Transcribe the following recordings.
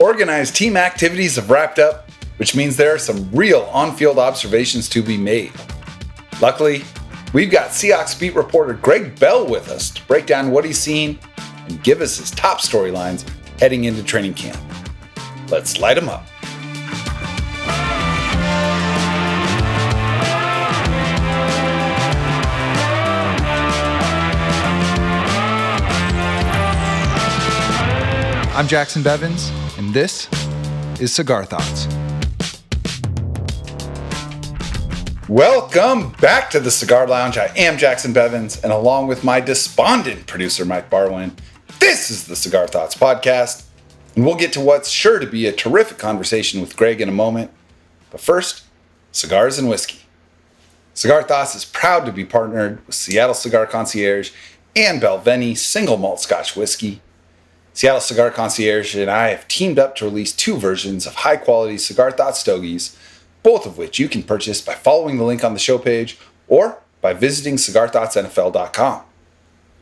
Organized team activities have wrapped up, which means there are some real on-field observations to be made. Luckily, we've got Seahawks beat reporter Gregg Bell with us to break down what he's seen and give us his top storylines heading into training camp. Let's light him up. I'm Jacson Bevins, and this is Cigar Thoughts. Welcome back to the Cigar Lounge. I am Jacson Bevins, and along with my despondent producer, Mike Barwin, this is the Cigar Thoughts podcast, and we'll get to what's sure to be a terrific conversation with Gregg in a moment. But first, cigars and whiskey. Cigar Thoughts is proud to be partnered with Seattle Cigar Concierge and Balvenie Single Malt Scotch Whiskey. Seattle Cigar Concierge and I have teamed up to release two versions of high-quality Cigar Thoughts stogies, both of which you can purchase by following the link on the show page or by visiting cigarthoughtsnfl.com.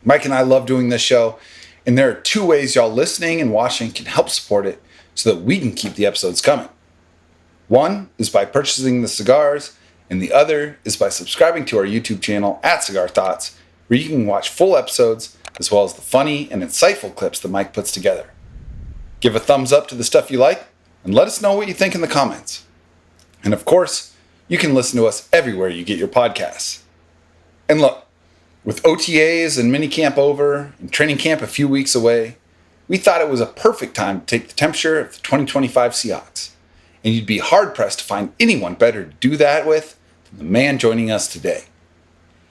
Mike and I love doing this show, and there are two ways y'all listening and watching can help support it so that we can keep the episodes coming. One is by purchasing the cigars, and the other is by subscribing to our YouTube channel at Cigar Thoughts, where you can watch full episodes as well as the funny and insightful clips that Mike puts together. Give a thumbs up to the stuff you like, and let us know what you think in the comments. And of course, you can listen to us everywhere you get your podcasts. And look, with OTAs and minicamp over and training camp a few weeks away, we thought it was a perfect time to take the temperature of the 2025 Seahawks. And you'd be hard-pressed to find anyone better to do that with than the man joining us today.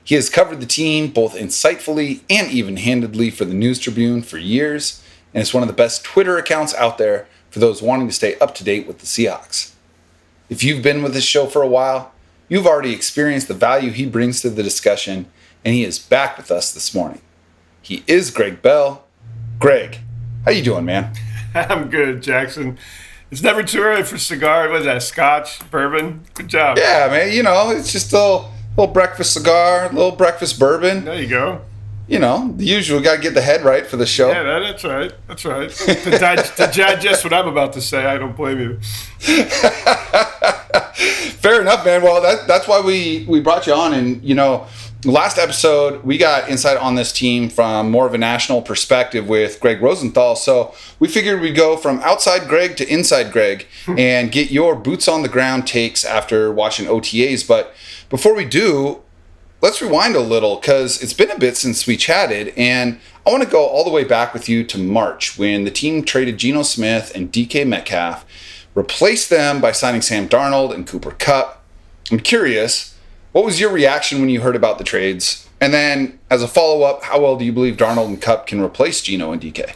He has covered the team both insightfully and even-handedly for the News Tribune for years, and is one of the best Twitter accounts out there for those wanting to stay up to date with the Seahawks. If you've been with this show for a while, you've already experienced the value he brings to the discussion, and he is back with us this morning. He is Gregg Bell. Gregg, how you doing, man? I'm good, Jacson. It's never too early for cigar. What is that, scotch, bourbon? Good job. Yeah, man, it's just a little breakfast cigar, a little breakfast bourbon. There you go. The usual. Got to get the head right for the show. Yeah, that's right. That's right. to digest what I'm about to say, I don't blame you. Fair enough, man. Well, that's why we brought you on. And, last episode, we got insight on this team from more of a national perspective with Gregg Rosenthal. So we figured we'd go from outside Gregg to inside Gregg and get your boots on the ground takes after watching OTAs. But before we do, let's rewind a little because it's been a bit since we chatted, and I want to go all the way back with you to March when the team traded Geno Smith and DK Metcalf, replaced them by signing Sam Darnold and Cooper Kupp. I'm curious, what was your reaction when you heard about the trades? And then, as a follow-up, how well do you believe Darnold and Kupp can replace Geno and DK?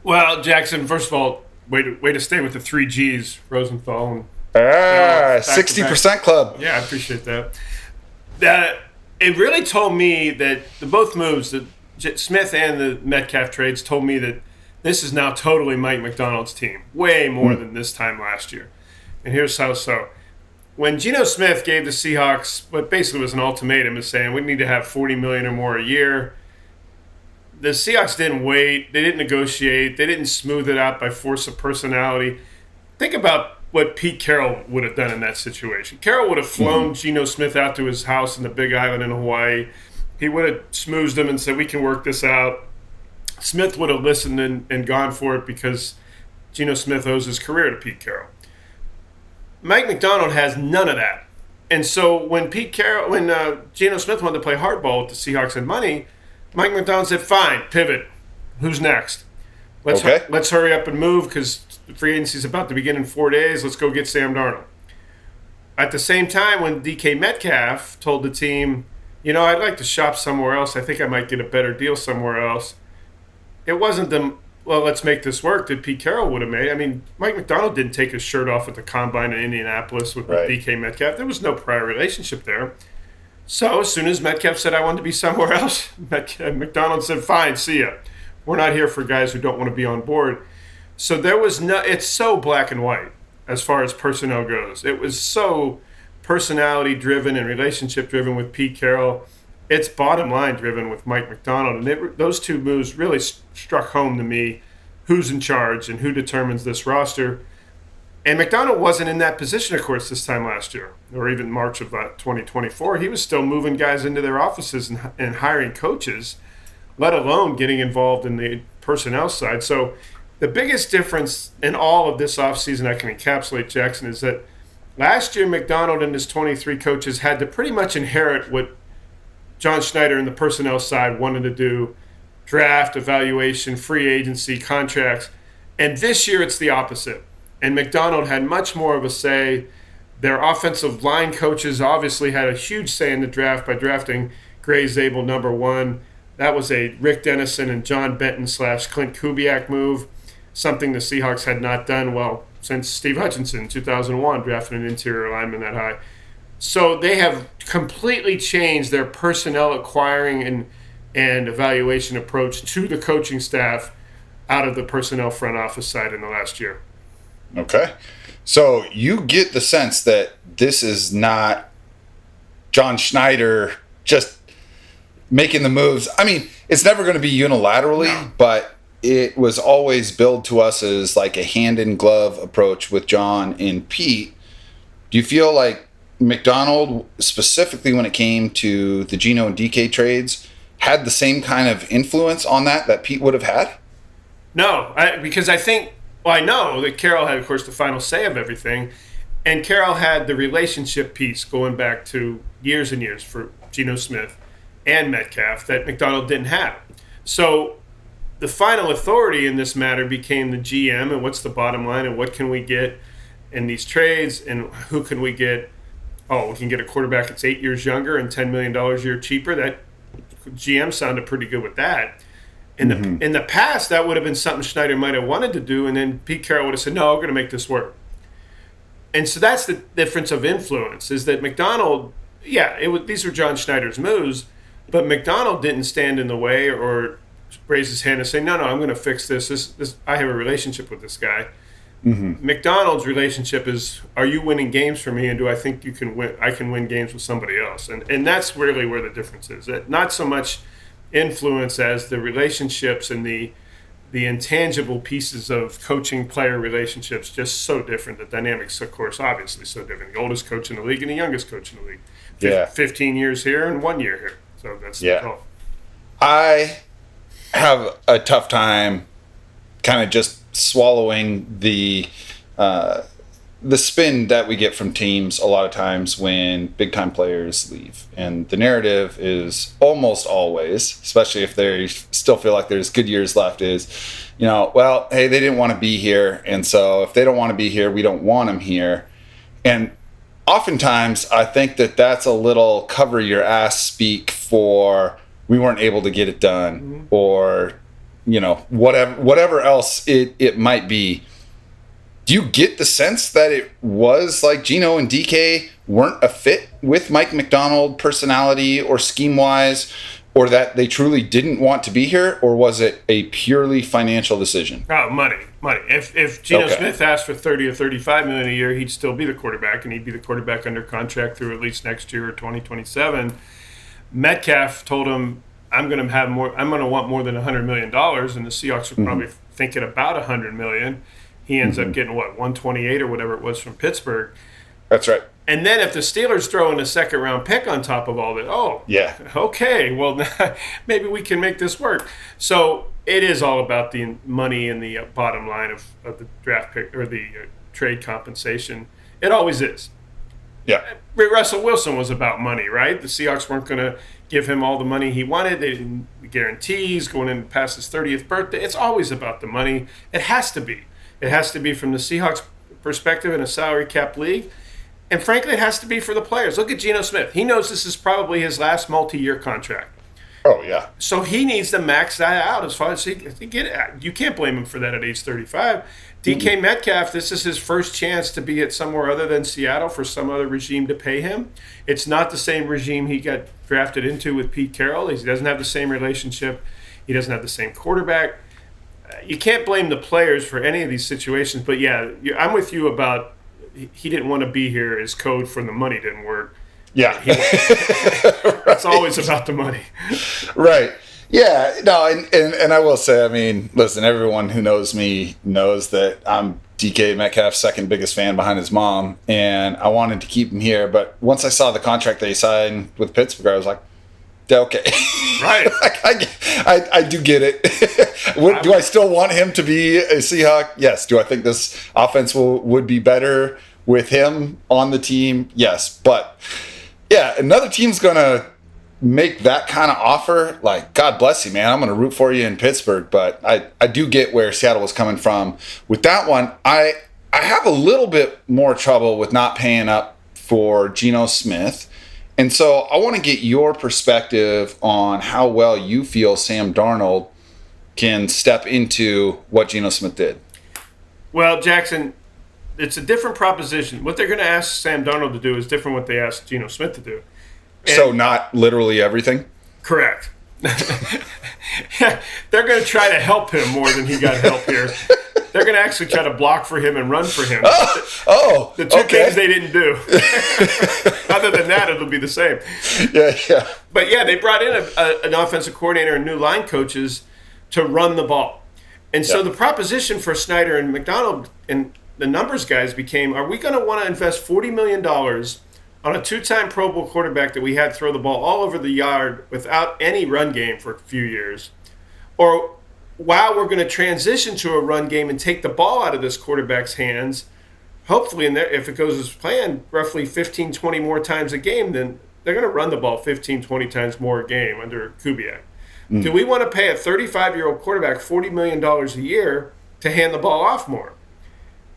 Well, Jacson, first of all, way to stay with the 3 Gs, Rosenthal and 60% club. Yeah, I appreciate that. It really told me that both moves, the Smith and the Metcalf trades, told me that this is now totally Mike Macdonald's team, way more than this time last year. And here's how so. When Geno Smith gave the Seahawks what basically was an ultimatum of saying we need to have $40 million or more a year, the Seahawks didn't wait. They didn't negotiate. They didn't smooth it out by force of personality. Think about what Pete Carroll would have done in that situation. Carroll would have flown Geno Smith out to his house in the Big Island in Hawaii. He would have smoothed him and said, we can work this out. Smith would have listened and gone for it because Geno Smith owes his career to Pete Carroll. Mike Macdonald has none of that. And so when Geno Smith wanted to play hardball with the Seahawks and money, Mike Macdonald said, fine, pivot. Who's next? Let's hurry up and move because the free agency is about to begin in 4 days. Let's go get Sam Darnold. At the same time, when DK Metcalf told the team, I'd like to shop somewhere else. I think I might get a better deal somewhere else. It wasn't let's make this work that Pete Carroll would have made. I mean, Mike Macdonald didn't take his shirt off at the combine in Indianapolis with DK Metcalf. There was no prior relationship there. So as soon as Metcalf said, I wanted to be somewhere else, Macdonald said, fine, see ya. We're not here for guys who don't want to be on board. So it's so black and white as far as personnel goes. It was so personality driven and relationship driven with Pete Carroll. It's bottom line driven with Mike Macdonald. And those two moves really struck home to me who's in charge and who determines this roster. And McDonald wasn't in that position, of course, this time last year, or even March of 2024. He was still moving guys into their offices and hiring coaches, let alone getting involved in the personnel side. So the biggest difference in all of this offseason I can encapsulate, Jackson, is that last year McDonald and his 23 coaches had to pretty much inherit what John Schneider and the personnel side wanted to do: draft, evaluation, free agency, contracts. And this year it's the opposite. And McDonald had much more of a say. Their offensive line coaches obviously had a huge say in the draft by drafting Gray Zabel #1. That was a Rick Dennison and John Benton / Clint Kubiak move, something the Seahawks had not done well since Steve Hutchinson in 2001 drafted an interior lineman that high. So they have completely changed their personnel acquiring and evaluation approach to the coaching staff out of the personnel front office side in the last year. Okay. So you get the sense that this is not John Schneider just making the moves. I mean, it's never going to be unilaterally, but it was always billed to us as like a hand-in-glove approach with John and Pete. Do you feel like McDonald, specifically when it came to the Geno and DK trades, had the same kind of influence on that Pete would have had? No, because I think, well, I know that Carroll had, of course, the final say of everything, and Carroll had the relationship piece going back to years and years for Geno Smith and Metcalf that McDonald didn't have. So the final authority in this matter became the GM, and what's the bottom line, and what can we get in these trades, and who can we get? Oh, we can get a quarterback that's 8 years younger and $10 million a year cheaper. That GM sounded pretty good with that. In the past, that would have been something Schneider might have wanted to do, and then Pete Carroll would have said, no, we're going to make this work. And so that's the difference of influence, is that McDonald, these were John Schneider's moves, but McDonald didn't stand in the way or raise his hand and say, no, I'm going to fix this. This I have a relationship with this guy. Mm-hmm. McDonald's relationship is, are you winning games for me, and do I think you can win? I can win games with somebody else, and that's really where the difference is. Not so much influence as the relationships and the intangible pieces of coaching-player relationships, just so different. The dynamics, of course, obviously so different. The oldest coach in the league and the youngest coach in the league. 15 years here and 1 year here. So that's the result. I have a tough time kind of just swallowing the spin that we get from teams a lot of times when big-time players leave. And the narrative is almost always, especially if they still feel like there's good years left, is, well, hey, they didn't want to be here, and so if they don't want to be here, we don't want them here. And oftentimes, I think that that's a little cover your ass speak for we weren't able to get it done, or whatever else it might be. Do you get the sense that it was like Geno and DK weren't a fit with Mike McDonald personality or scheme-wise, or that they truly didn't want to be here, or was it a purely financial decision? Oh, money. If Geno Smith asked for $30 or $35 million a year, he'd still be the quarterback, and he'd be the quarterback under contract through at least next year or 2027. Metcalf told him, I'm going to want more than $100 million, and the Seahawks were probably thinking about $100 million. He ends up getting, 128 or whatever it was from Pittsburgh. That's right. And then if the Steelers throw in a second-round pick on top of all that, okay, well, maybe we can make this work. So it is all about the money and the bottom line of the draft pick or the trade compensation. It always is. Yeah. Russell Wilson was about money, right? The Seahawks weren't going to give him all the money he wanted. They didn't guarantees going in past his 30th birthday. It's always about the money. It has to be. It has to be from the Seahawks' perspective in a salary cap league. And frankly, it has to be for the players. Look at Geno Smith. He knows this is probably his last multi-year contract. Oh, yeah. So he needs to max that out as far as he can get it. You can't blame him for that at age 35. DK Metcalf, this is his first chance to be at somewhere other than Seattle for some other regime to pay him. It's not the same regime he got drafted into with Pete Carroll. He doesn't have the same relationship. He doesn't have the same quarterback. You can't blame the players for any of these situations. But, I'm with you about he didn't want to be here. His code for the money didn't work. Yeah. It's always about the money. Right. Yeah, no, and I will say, I mean, listen, everyone who knows me knows that I'm DK Metcalf's second biggest fan behind his mom, and I wanted to keep him here. But once I saw the contract that he signed with Pittsburgh, I was like, okay. Right. I do get it. Do I still want him to be a Seahawk? Yes. Do I think this offense would be better with him on the team? Yes. But, yeah, another team's going to make that kind of offer. Like, God bless you, man. I'm going to root for you in Pittsburgh. But I do get where Seattle was coming from. With that one, I have a little bit more trouble with not paying up for Geno Smith. And so I want to get your perspective on how well you feel Sam Darnold can step into what Geno Smith did. Well, Jacson, it's a different proposition. What they're going to ask Sam Darnold to do is different what they asked Geno Smith to do. And so not literally everything? Correct. They're going to try to help him more than he got help here. They're going to actually try to block for him and run for him. The two things they didn't do. Other than that, it'll be the same. Yeah. But, yeah, they brought in an offensive coordinator and new line coaches to run the ball. And so the proposition for Snyder and McDonald and the numbers guys became, are we going to want to invest $40 million on a two-time Pro Bowl quarterback that we had throw the ball all over the yard without any run game for a few years? Or wow, we're going to transition to a run game and take the ball out of this quarterback's hands, hopefully, if it goes as planned, roughly 15, 20 more times a game, then they're going to run the ball 15, 20 times more a game under Kubiak. Do we want to pay a 35-year-old quarterback $40 million a year to hand the ball off more?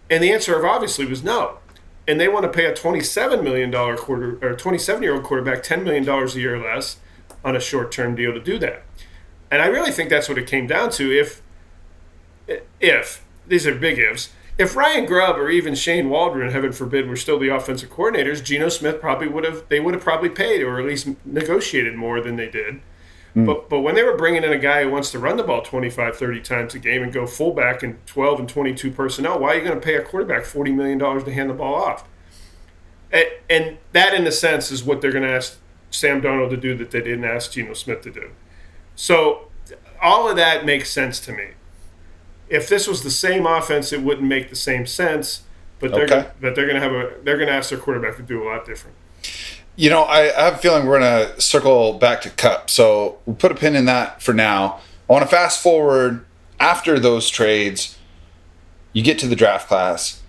And the answer obviously was no. And they want to pay a $27 million 27-year-old quarterback $10 million a year less on a short-term deal to do that. And I really think that's what it came down to. If these are big ifs, if Ryan Grubb or even Shane Waldron, heaven forbid, were still the offensive coordinators, Geno Smith would have probably paid or at least negotiated more than they did. But when they were bringing in a guy who wants to run the ball 25, 30 times a game and go fullback and 12 and 22 personnel, why are you going to pay a quarterback $40 million to hand the ball off? And that, in a sense, is what they're going to ask Sam Darnold to do that they didn't ask Geno Smith to do. So all of that makes sense to me. If this was the same offense, it wouldn't make the same sense. But they're going to ask their quarterback to do a lot different. You know, I have a feeling we're going to circle back to Cup. So we'll put a pin in that for now. I want to fast forward after those trades. You get to the draft class.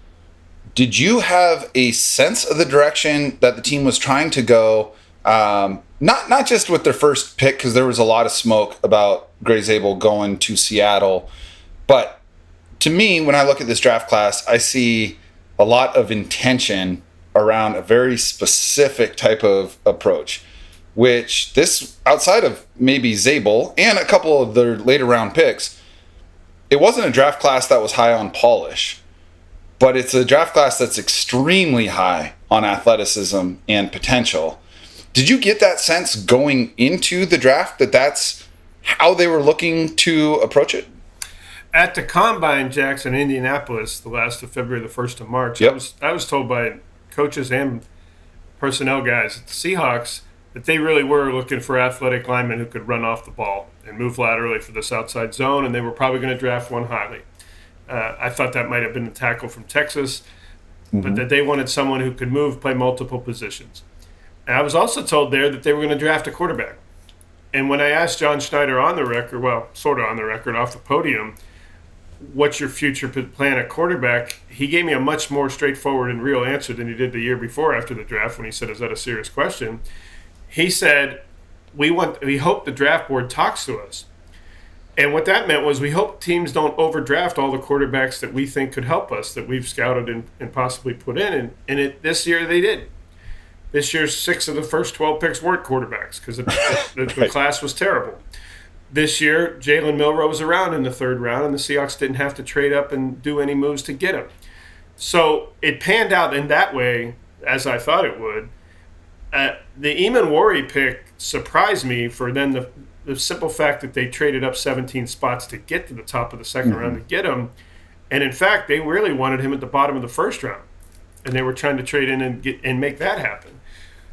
Did you have a sense of the direction that the team was trying to go? Not just with their first pick, because there was a lot of smoke about Gregg Zabel going to Seattle. But to me, when I look at this draft class, I see a lot of intention around a very specific type of approach, which this, outside of maybe Zabel and a couple of their later round picks, it wasn't a draft class that was high on polish, but it's a draft class that's extremely high on athleticism and potential. Did you get that sense going into the draft that that's how they were looking to approach it? At the Combine, Jacson, Indianapolis, the last of February, the 1st of March, I was told by coaches and personnel guys at the Seahawks that they really were looking for athletic linemen who could run off the ball and move laterally for this outside zone, and they were probably going to draft one highly. I thought that might have been a tackle from Texas, but that they wanted someone who could move, play multiple positions. And I was also told there that they were going to draft a quarterback. And when I asked John Schneider on the record, well, sort of on the record, off the podium, what's your future plan at quarterback, he gave me a much more straightforward and real answer than he did the year before after the draft when he said, is that a serious question? He said, we hope the draft board talks to us. And what that meant was we hope teams don't overdraft all the quarterbacks that we think could help us, that we've scouted and possibly put in. And this year they did. This year, 6 of the first 12 picks weren't quarterbacks because the class was terrible. This year, Jalen Milroe was around in the 3rd round, and the Seahawks didn't have to trade up and do any moves to get him. So it panned out in that way, as I thought it would. The Emmanwori pick surprised me for then the simple fact that they traded up 17 spots to get to the top of the 2nd round to get him. And in fact, they really wanted him at the bottom of the 1st round. And they were trying to trade in and make that happen.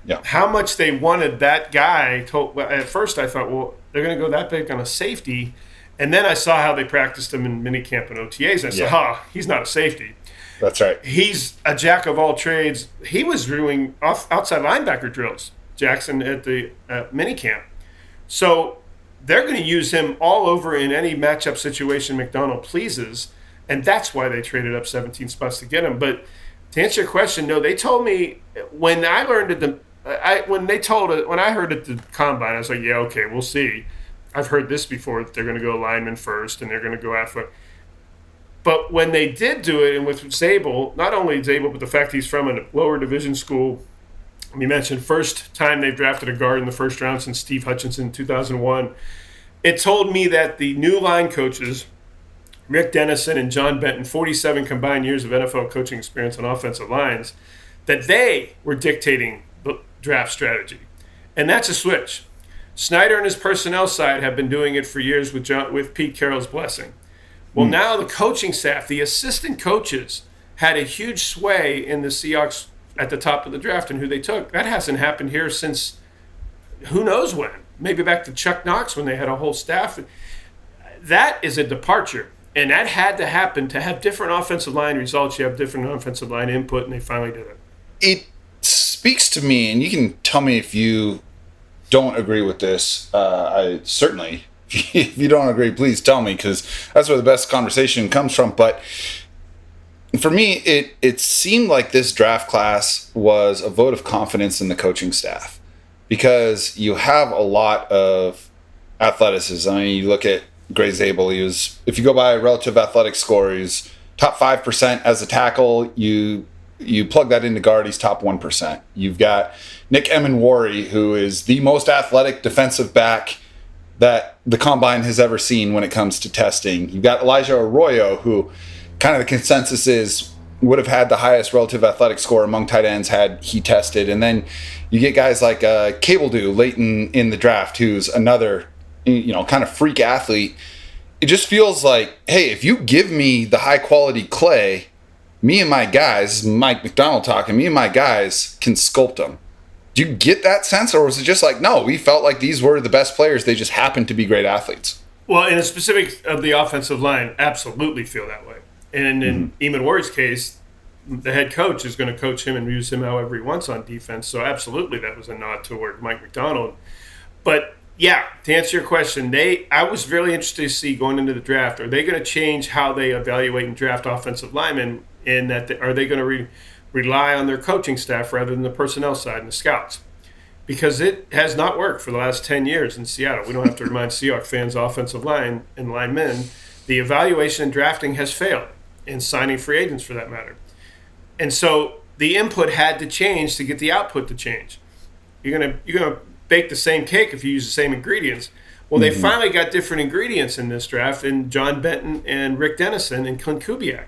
Yeah. how much they wanted that guy. At first, I thought, well, they're going to go that big on a safety. And then I saw how they practiced him in minicamp and OTAs. And I said, he's not a safety. That's right. He's a jack of all trades. He was doing outside linebacker drills, Jacson, at the minicamp. So they're going to use him all over in any matchup situation McDonald pleases. And that's why they traded up 17 spots to get him. But to answer your question, no, they told me when I learned when I heard at the combine, I was like, yeah, okay, we'll see. I've heard this before, that they're going to go lineman first and they're going to go athletic. But when they did do it, and with Zabel, not only Zabel, but the fact he's from a lower division school, we mentioned first time they've drafted a guard in the first round since Steve Hutchinson in 2001. It told me that the new line coaches, Rick Dennison and John Benton, 47 combined years of NFL coaching experience on offensive lines, that they were dictating the draft strategy. And that's a switch. Snyder and his personnel side have been doing it for years with Pete Carroll's blessing. Well, now the coaching staff, the assistant coaches, had a huge sway in the Seahawks at the top of the draft and who they took. That hasn't happened here since who knows when. Maybe back to Chuck Knox when they had a whole staff. That is a departure. And that had to happen to have different offensive line results. You have different offensive line input, and they finally did it. It speaks to me, and you can tell me if you don't agree with this. I certainly, if you don't agree, please tell me, because that's where the best conversation comes from. But for me, it seemed like this draft class was a vote of confidence in the coaching staff, because you have a lot of athleticism. I mean, you look at Gregg Zabel. He was, if you go by relative athletic score, he's top 5% as a tackle. You plug that into guard, he's top 1%. You've got Nick Emmanwori, who is the most athletic defensive back that the Combine has ever seen when it comes to testing. You've got Elijah Arroyo, who kind of the consensus is would have had the highest relative athletic score among tight ends had he tested. And then you get guys like Cabledew late in the draft, who's another kind of freak athlete. It just feels like, hey, if you give me the high quality clay, me and my guys, Mike McDonald talking, me and my guys can sculpt them. Do you get that sense? Or was it just like, no, we felt like these were the best players, they just happened to be great athletes? Well, in the specifics of the offensive line, absolutely feel that way. And in Emmanwori's case, the head coach is going to coach him and use him however he wants on defense. So absolutely that was a nod toward Mike McDonald. But yeah, to answer your question, I was really interested to see going into the draft, are they going to change how they evaluate and draft offensive linemen? In that, are they going to rely on their coaching staff rather than the personnel side and the scouts? Because it has not worked for the last 10 years in Seattle. We don't have to remind Seahawks fans, offensive line and linemen, the evaluation and drafting has failed, and signing free agents for that matter. And so the input had to change to get the output to change. You're gonna bake the same cake if you use the same ingredients. Well, they finally got different ingredients in this draft in John Benton and Rick Dennison and Clint Kubiak.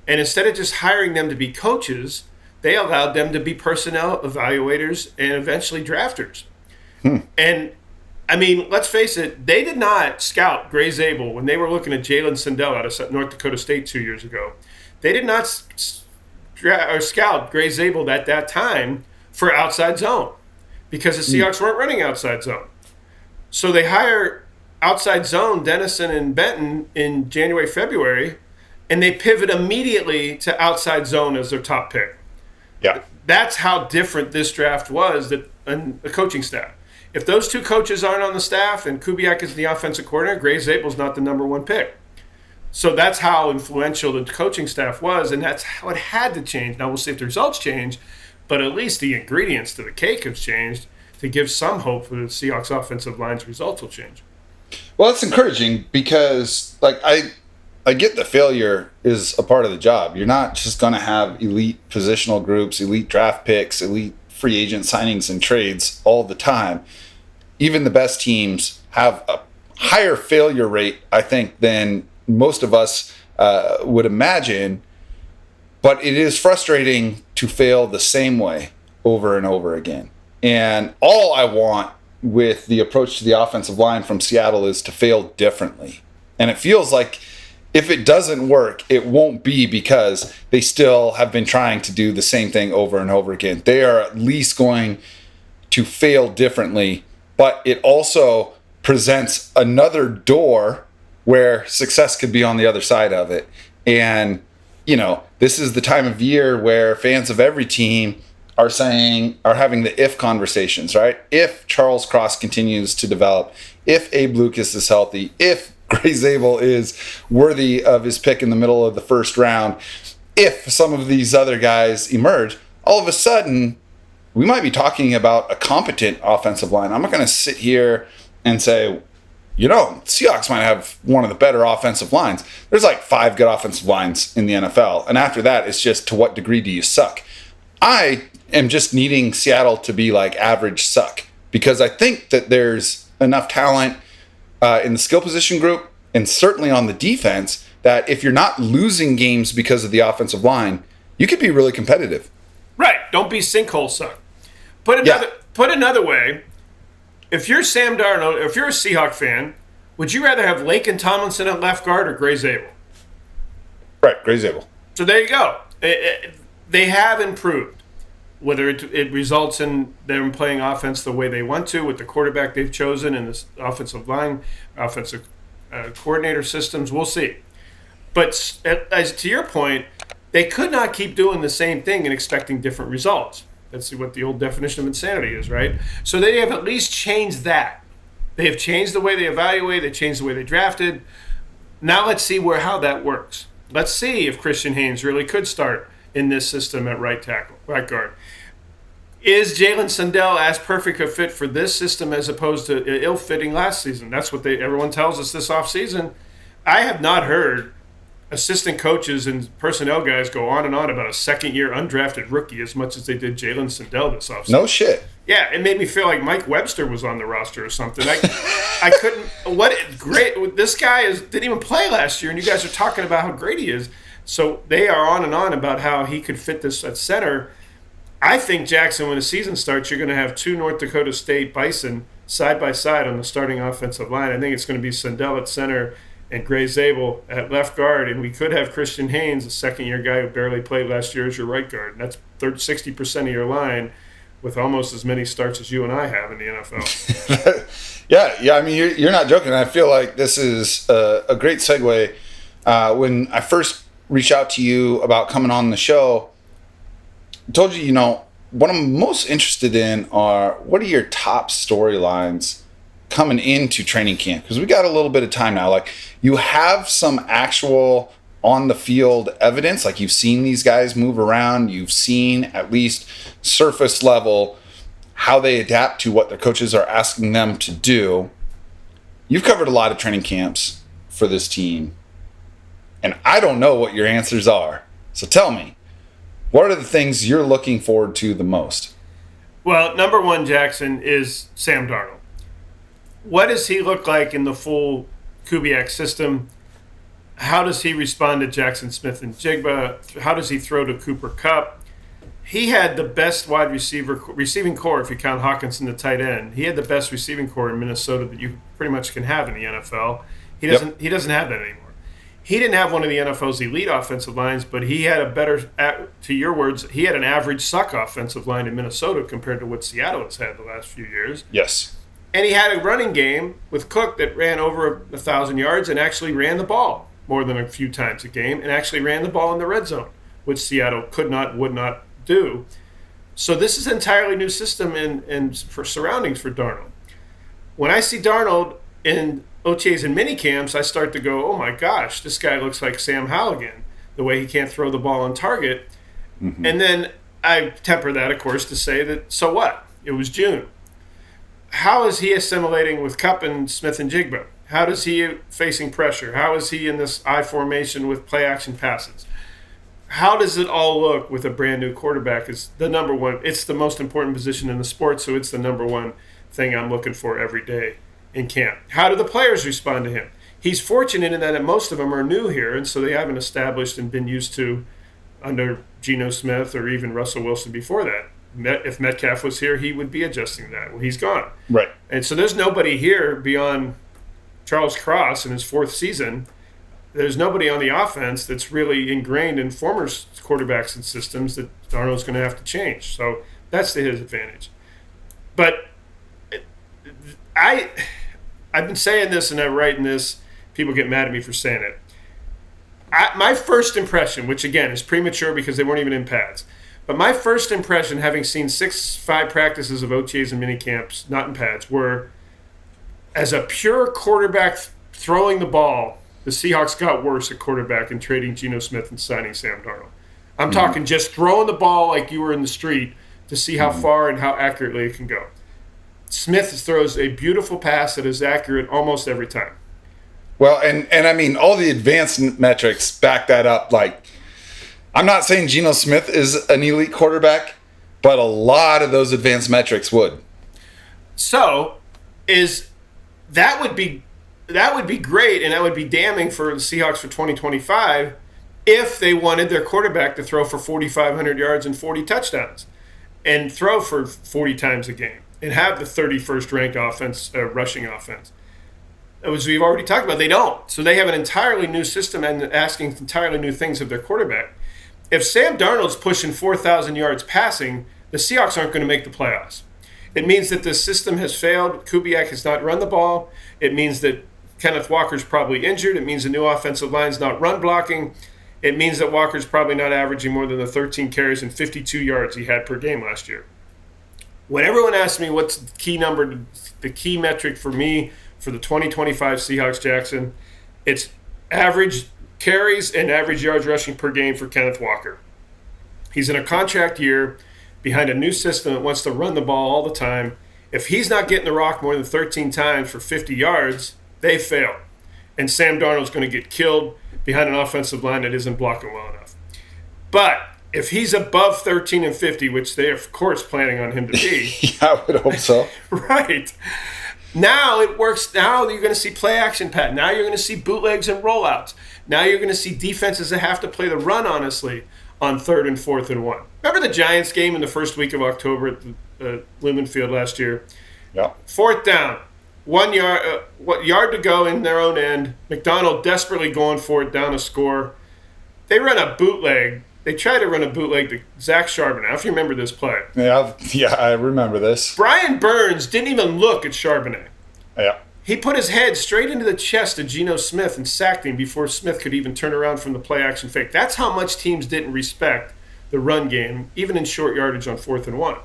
And instead of just hiring them to be coaches, they allowed them to be personnel evaluators and eventually drafters. And, I mean, let's face it, they did not scout Gregg Zabel when they were looking at Jalen Sindell out of North Dakota State 2 years ago. They did not scout Gregg Zabel at that time for outside zone because the Seahawks weren't running outside zone. So they hire outside zone Dennison and Benton in January, February, and they pivot immediately to outside zone as their top pick. Yeah. That's how different this draft was and the coaching staff. If those two coaches aren't on the staff and Kubiak is the offensive coordinator, Gregg Zabel's not the number one pick. So that's how influential the coaching staff was, and that's how it had to change. Now we'll see if the results change, but at least the ingredients to the cake have changed to give some hope for the Seahawks offensive line's results will change. Well, it's encouraging because, I get the failure is a part of the job. You're not just going to have elite positional groups, elite draft picks, elite free agent signings and trades all the time. Even the best teams have a higher failure rate, I think, than most of us would imagine. But it is frustrating to fail the same way over and over again. And all I want with the approach to the offensive line from Seattle is to fail differently. And it feels like if it doesn't work, it won't be because they still have been trying to do the same thing over and over again. They are at least going to fail differently, but it also presents another door where success could be on the other side of it. And, this is the time of year where fans of every team are having the if conversations, right? If Charles Cross continues to develop, if Abe Lucas is healthy, if Gray Zabel is worthy of his pick in the middle of the first round, if some of these other guys emerge, all of a sudden, we might be talking about a competent offensive line. I'm not going to sit here and say, Seahawks might have one of the better offensive lines. There's like 5 good offensive lines in the NFL. And after that, it's just to what degree do you suck? I am just needing Seattle to be like average suck, because I think that there's enough talent in the skill position group and certainly on the defense that if you're not losing games because of the offensive line, you could be really competitive. Right. Don't be sinkhole suck. Put another way, if you're Sam Darnold, if you're a Seahawk fan, would you rather have Laken Tomlinson at left guard or Gray Zabel? Right, Gray Zabel. So there you go. They have improved. Whether it results in them playing offense the way they want to with the quarterback they've chosen and the offensive line, offensive coordinator systems, we'll see. But as to your point, they could not keep doing the same thing and expecting different results. That's what the old definition of insanity is, right? So they have at least changed that. They have changed the way they evaluate. They changed the way they drafted. Now let's see how that works. Let's see if Christian Haynes really could start in this system at right guard. Is Jalen Sundell as perfect a fit for this system as opposed to ill-fitting last season? That's what everyone tells us this offseason. I have not heard assistant coaches and personnel guys go on and on about a second-year undrafted rookie as much as they did Jalen Sundell this offseason. No shit. Yeah, it made me feel like Mike Webster was on the roster or something. I couldn't. Great. This guy didn't even play last year, and you guys are talking about how great he is. So they are on and on about how he could fit this at center. I think, Jacson, when the season starts, you're going to have 2 North Dakota State Bison side by side on the starting offensive line. I think it's going to be Sundell at center and Gray Zabel at left guard, and we could have Christian Haynes, a second-year guy who barely played last year, as your right guard. And that's 60% of your line with almost as many starts as you and I have in the NFL. Yeah. I mean, you're not joking. I feel like this is a great segue. When I first reached out to you about coming on the show, I told you, what I'm most interested in are what are your top storylines coming into training camp? Because we got a little bit of time now. Like, you have some actual on the field evidence. Like, you've seen these guys move around. You've seen at least surface level how they adapt to what their coaches are asking them to do. You've covered a lot of training camps for this team, and I don't know what your answers are. So tell me, what are the things you're looking forward to the most? Well, number one, Jacson, is Sam Darnold. What does he look like in the full Kubiak system? How does he respond to Jacson Smith-Njigba? How does he throw to Cooper Kupp? He had the best receiving core, if you count Hawkinson, the tight end. He had the best receiving core in Minnesota that you pretty much can have in the NFL. He doesn't have that anymore. He didn't have one of the NFL's elite offensive lines, but he had a better, to your words, he had an average suck offensive line in Minnesota compared to what Seattle has had the last few years. Yes. And he had a running game with Cook that ran over 1,000 yards and actually ran the ball more than a few times a game and actually ran the ball in the red zone, which Seattle would not do. So this is an entirely new system and for surroundings for Darnold. When I see Darnold in OTAs and mini camps, I start to go, oh my gosh, this guy looks like Sam Halligan, the way he can't throw the ball on target. Mm-hmm. And then I temper that, of course, to say that, so what? It was June. How is he assimilating with Kupp and Smith-Njigba? How is he facing pressure? How is he in this I formation with play action passes? How does it all look with a brand new quarterback? Is the number one. It's the most important position in the sport, so it's the number one thing I'm looking for every day in camp. How do the players respond to him? He's fortunate in that most of them are new here, and so they haven't established and been used to under Geno Smith or even Russell Wilson before that. If Metcalf was here, he would be adjusting that. Well, he's gone. Right. And so there's nobody here beyond Charles Cross in his 4th season there's nobody on the offense that's really ingrained in former quarterbacks and systems that Darnold's going to have to change. So that's to his advantage. But I've been saying this and I'm writing this. People get mad at me for saying it. My first impression, which again is premature because they weren't even in pads, but my first impression, having seen 5 practices of OTAs and minicamps, not in pads, were as a pure quarterback throwing the ball, the Seahawks got worse at quarterback in trading Geno Smith and signing Sam Darnold. I'm talking just throwing the ball like you were in the street to see how far and how accurately it can go. Smith throws a beautiful pass that is accurate almost every time. Well, and I mean, all the advanced metrics back that up. Like, I'm not saying Geno Smith is an elite quarterback, but a lot of those advanced metrics would. So, that would be great, and that would be damning for the Seahawks for 2025 if they wanted their quarterback to throw for 4,500 yards and 40 touchdowns and throw for 40 times a game and have the 31st ranked rushing offense. As we've already talked about, they don't. So they have an entirely new system and asking entirely new things of their quarterback. If Sam Darnold's pushing 4,000 yards passing, the Seahawks aren't going to make the playoffs. It means that the system has failed. Kubiak has not run the ball. It means that Kenneth Walker's probably injured. It means the new offensive line's not run blocking. It means that Walker's probably not averaging more than the 13 carries and 52 yards he had per game last year. When everyone asks me what's the key number, the key metric for me for the 2025 Seahawks, Jacson, it's average carries and average yards rushing per game for Kenneth Walker. He's in a contract year behind a new system that wants to run the ball all the time. If he's not getting the rock more than 13 times for 50 yards, they fail. And Sam Darnold's going to get killed behind an offensive line that isn't blocking well enough. But if he's above 13 and 50, which they are, of course, planning on him to be. Yeah, I would hope so. Right. Now it works. Now you're going to see play action pat. Now you're going to see bootlegs and rollouts. Now you're going to see defenses that have to play the run, honestly, on 3rd and 4th and 1. Remember the Giants game in the first week of October at the Lumen Field last year? Yeah. 4th down, 1 yard, yard to go in their own end. McDonald desperately going for it down a score. They run a bootleg. They try to run a bootleg to Zach Charbonnet. I don't know if you remember this play. Yeah, I remember this. Brian Burns didn't even look at Charbonnet. Yeah. He put his head straight into the chest of Geno Smith and sacked him before Smith could even turn around from the play-action fake. That's how much teams didn't respect the run game, even in short yardage on 4th and 1.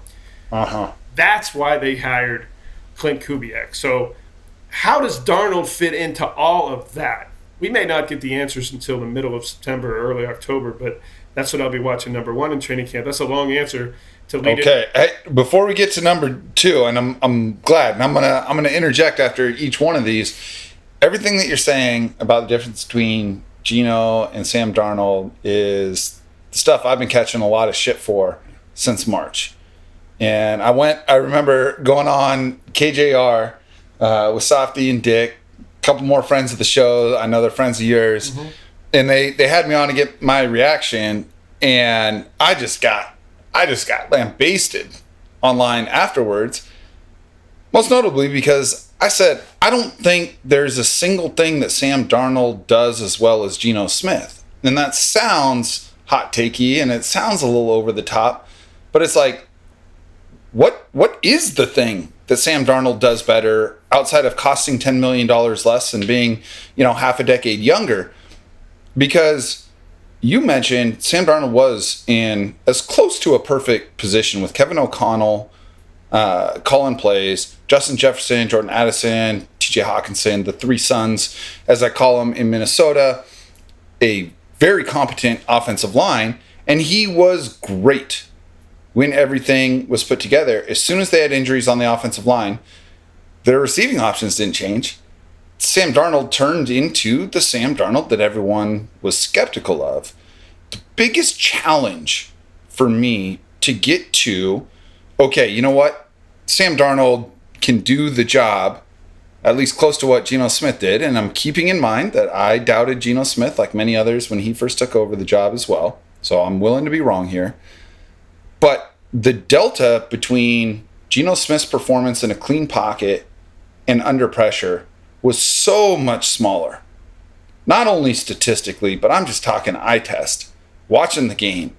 Uh-huh. That's why they hired Clint Kubiak. So how does Darnold fit into all of that? We may not get the answers until the middle of September or early October, but that's what I'll be watching number 1 in training camp. That's a long answer to lead Okay. Hey, before we get to number 2, and I'm glad, and I'm gonna interject after each one of these. Everything that you're saying about the difference between Geno and Sam Darnold is stuff I've been catching a lot of shit for since March. And I remember going on KJR with Softy and Dick, a couple more friends of the show. I know they're friends of yours. Mm-hmm. And they had me on to get my reaction, and I just got lambasted online afterwards. Most notably because I said, I don't think there's a single thing that Sam Darnold does as well as Geno Smith. And that sounds hot takey and it sounds a little over the top, but it's like, what is the thing that Sam Darnold does better outside of costing $10 million less and being, half a decade younger? Because you mentioned Sam Darnold was in as close to a perfect position with Kevin O'Connell calling plays, Justin Jefferson, Jordan Addison, TJ Hawkinson, the 3 sons, as I call them, in Minnesota, a very competent offensive line, and he was great when everything was put together. As soon as they had injuries on the offensive line, their receiving options didn't change. Sam Darnold turned into the Sam Darnold that everyone was skeptical of. The biggest challenge for me to get to, okay, you know what? Sam Darnold can do the job, at least close to what Geno Smith did, and I'm keeping in mind that I doubted Geno Smith like many others when he first took over the job as well, so I'm willing to be wrong here. But the delta between Geno Smith's performance in a clean pocket and under pressure was so much smaller. not only statistically, but I'm just talking eye test, watching the game,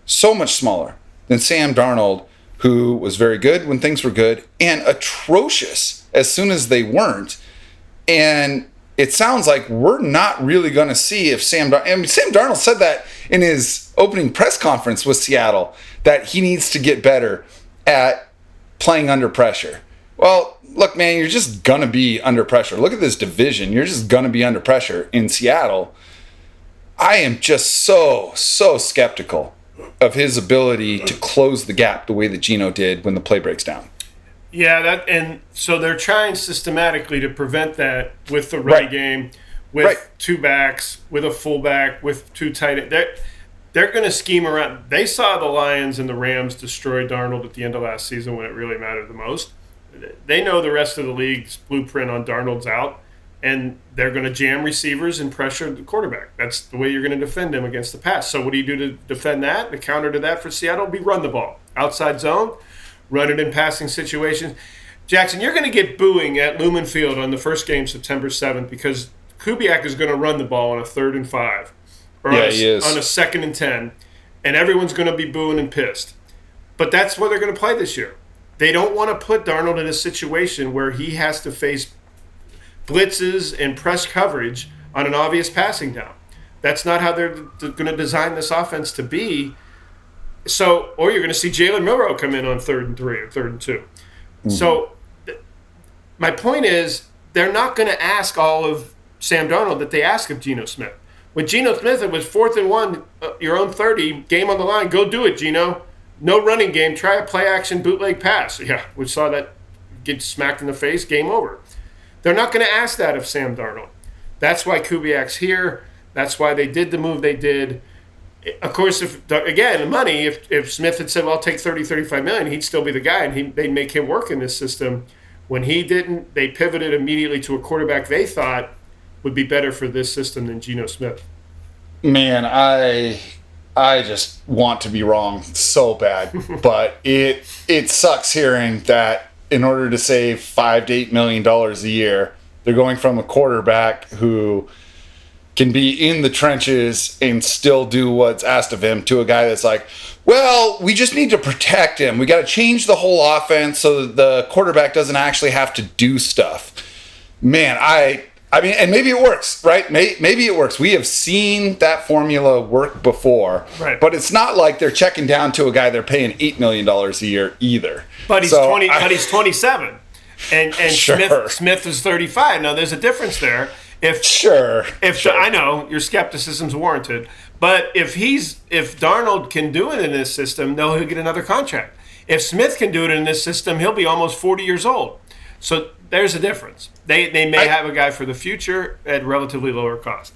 so much smaller than Sam Darnold, who was very good when things were good and atrocious as soon as they weren't. And it sounds like we're not really going to see if Sam Darnold said that in his opening press conference with Seattle, that he needs to get better at playing under pressure. Well, look, man, you're just going to be under pressure. Look at this division. You're just going to be under pressure in Seattle. I am just so skeptical of his ability to close the gap the way that Geno did when the play breaks down. Yeah, and so they're trying systematically to prevent that with the run game, with two backs, with a fullback, with two tight ends. They're going to scheme around. They saw the Lions and the Rams destroy Darnold at the end of last season when it really mattered the most. They know the rest of the league's blueprint on Darnold's out, and they're going to jam receivers and pressure the quarterback. That's the way you're going to defend him against the pass. So what do you do to defend that? The counter to that for Seattle will be run the ball. Outside zone, run it in passing situations. Jacson, you're going to get booing at Lumen Field on the first game, September 7th, because Kubiak is going to run the ball on a 3rd and 5. Or on a 2nd and 10. And everyone's going to be booing and pissed. But that's what they're going to play this year. They don't want to put Darnold in a situation where he has to face blitzes and press coverage on an obvious passing down. That's not how they're going to design this offense to be. So, or you're going to see Jalen Milroe come in on 3rd and 3 or 3rd and 2. Mm-hmm. So, my point is, they're not going to ask all of Sam Darnold that they ask of Geno Smith. With Geno Smith, it was 4th and 1, your own 30, game on the line. Go do it, Geno. No running game. Try a play-action bootleg pass. Yeah, we saw that get smacked in the face. Game over. They're not going to ask that of Sam Darnold. That's why Kubiak's here. That's why they did the move they did. Of course, if Smith had said, well, I'll take 30, 35 million, he'd still be the guy, and they'd make him work in this system. When he didn't, they pivoted immediately to a quarterback they thought would be better for this system than Geno Smith. Man, I just want to be wrong so bad, but it sucks hearing that in order to save $5 to $8 million a year, they're going from a quarterback who can be in the trenches and still do what's asked of him to a guy that's like, well, we just need to protect him. We got to change the whole offense so that the quarterback doesn't actually have to do stuff. Man, I mean, and maybe it works, right? Maybe it works. We have seen that formula work before, right? But it's not like they're checking down to a guy they're paying $8 million a year either. But he's 27, and sure. Smith is 35. Now there's a difference there. Sure. I know your skepticism's warranted, but if Darnold can do it in this system, he'll get another contract. If Smith can do it in this system, he'll be almost 40 years old. So there's a difference. They may have a guy for the future at relatively lower cost.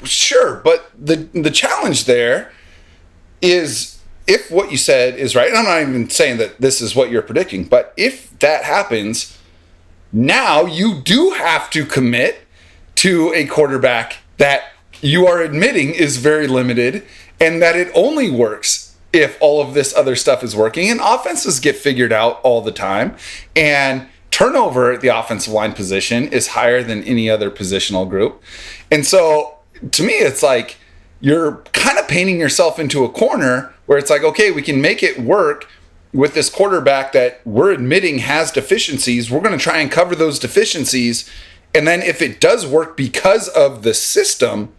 Sure, but the challenge there is, if what you said is right, and I'm not even saying that this is what you're predicting, but if that happens, now you do have to commit to a quarterback that you are admitting is very limited and that it only works if all of this other stuff is working. And offenses get figured out all the time. And turnover at the offensive line position is higher than any other positional group. And so to me, it's like you're kind of painting yourself into a corner where it's like, okay, we can make it work with this quarterback that we're admitting has deficiencies. We're going to try and cover those deficiencies. And then if it does work because of the system,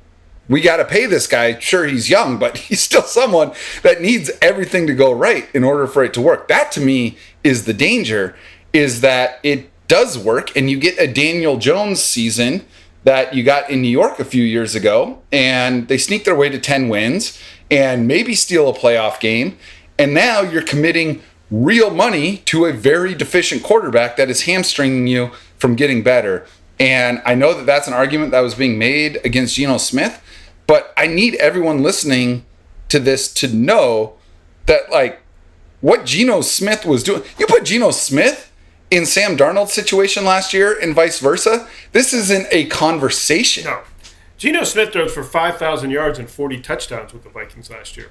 we got to pay this guy. Sure, he's young, but he's still someone that needs everything to go right in order for it to work. That to me is the danger, is that it does work and you get a Daniel Jones season that you got in New York a few years ago, and they sneak their way to 10 wins and maybe steal a playoff game. And now you're committing real money to a very deficient quarterback that is hamstringing you from getting better. And I know that that's an argument that was being made against Geno Smith, but I need everyone listening to this to know that, like, what Geno Smith was doing, you put Geno Smith in Sam Darnold's situation last year and vice versa, this isn't a conversation. No. Geno Smith throws for 5,000 yards and 40 touchdowns with the Vikings last year.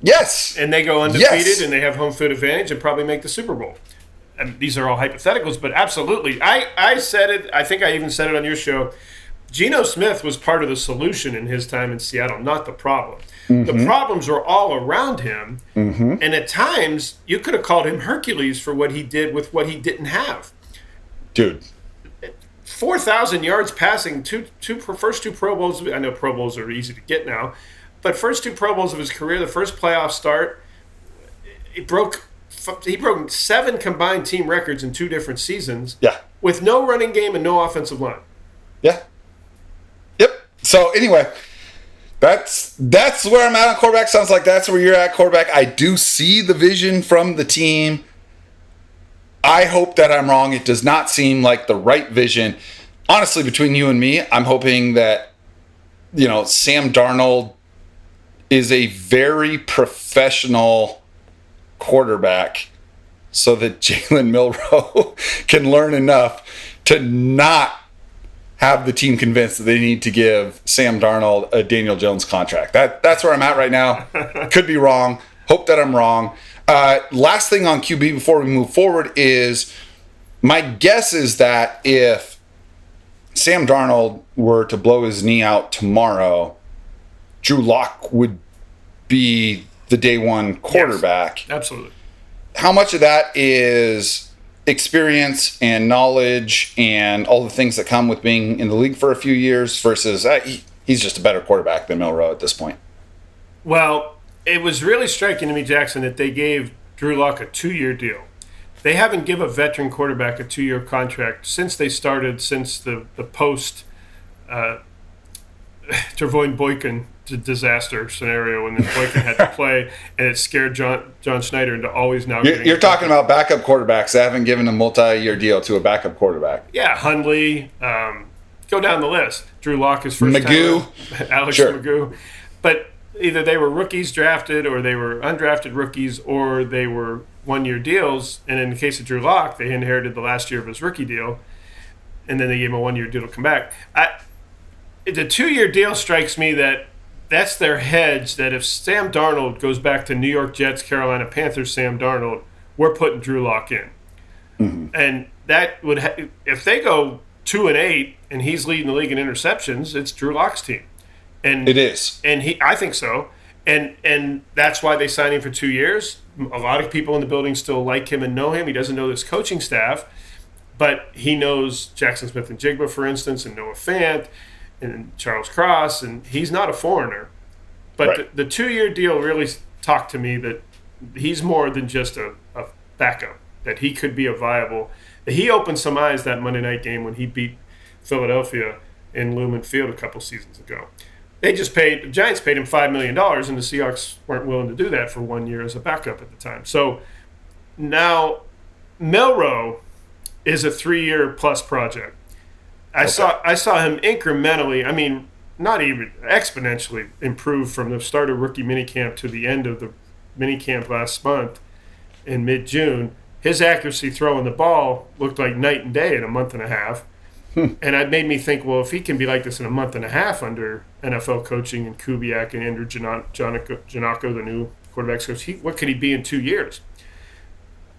Yes. And they go undefeated, and they have home field advantage and probably make the Super Bowl. And these are all hypotheticals, but absolutely. I said it. I think I even said it on your show. Geno Smith was part of the solution in his time in Seattle, not the problem. The problems were all around him, and at times you could have called him Hercules for what he did with what he didn't have. Dude. 4,000 yards passing, first two Pro Bowls. I know Pro Bowls are easy to get now, but first two Pro Bowls of his career, the first playoff start, he broke 7 combined team records in 2 different seasons. Yeah. With no running game and no offensive line. Yeah. Yep. So anyway, that's where I'm at on quarterback. Sounds like that's where you're at quarterback. I do see the vision from the team. I hope that I'm wrong. It does not seem like the right vision. Honestly, between you and me, I'm hoping that, Sam Darnold is a very professional quarterback so that Jalen Milroe can learn enough to not have the team convinced that they need to give Sam Darnold a Daniel Jones contract. That's where I'm at right now. Could be wrong. Hope that I'm wrong. Last thing on QB before we move forward is my guess is that if Sam Darnold were to blow his knee out tomorrow, Drew Lock would be the day one quarterback. Yes, absolutely. How much of that is experience and knowledge and all the things that come with being in the league for a few years versus he's just a better quarterback than Milroe at this point? Well, it was really striking to me, Jacson, that they gave Drew Lock a 2-year deal. They haven't given a veteran quarterback a 2-year contract since they started, since the post Tribune Boykin disaster scenario when Boykin had to play, and it scared John Schneider into always now getting... You're talking about backup quarterbacks that haven't given a multi-year deal to a backup quarterback. Yeah, Hundley, go down the list. Drew Lock is first Magoo. time. Alex Sure. Magoo. But either they were rookies drafted or they were undrafted rookies or they were one-year deals. And in the case of Drew Lock, they inherited the last year of his rookie deal, and then they gave him a 1-year deal to come back. The 2-year deal strikes me that's their hedge, that if Sam Darnold goes back to New York Jets, Carolina Panthers, Sam Darnold, we're putting Drew Lock in. Mm-hmm. And that would if they go 2-8 and he's leading the league in interceptions, it's Drew Lock's team. And it is. And I think so. And that's why they signed him for 2 years. A lot of people in the building still like him and know him. He doesn't know this coaching staff, but he knows Jacson Smith-Njigba, for instance, and Noah Fant and Charles Cross, and he's not a foreigner. But right. The 2-year deal really talked to me that he's more than just a backup, that he could be a viable. He opened some eyes that Monday night game when he beat Philadelphia in Lumen Field a couple seasons ago. The Giants paid him $5 million, and the Seahawks weren't willing to do that for 1 year as a backup at the time. So now Milroe is a 3-year plus project. I saw him incrementally, not even exponentially improve from the start of rookie minicamp to the end of the minicamp last month in mid-June. His accuracy throwing the ball looked like night and day in a month and a half. And it made me think, well, if he can be like this in a month and a half under NFL coaching and Kubiak and Andrew Janocko, the new quarterback's coach, what could he be in 2 years?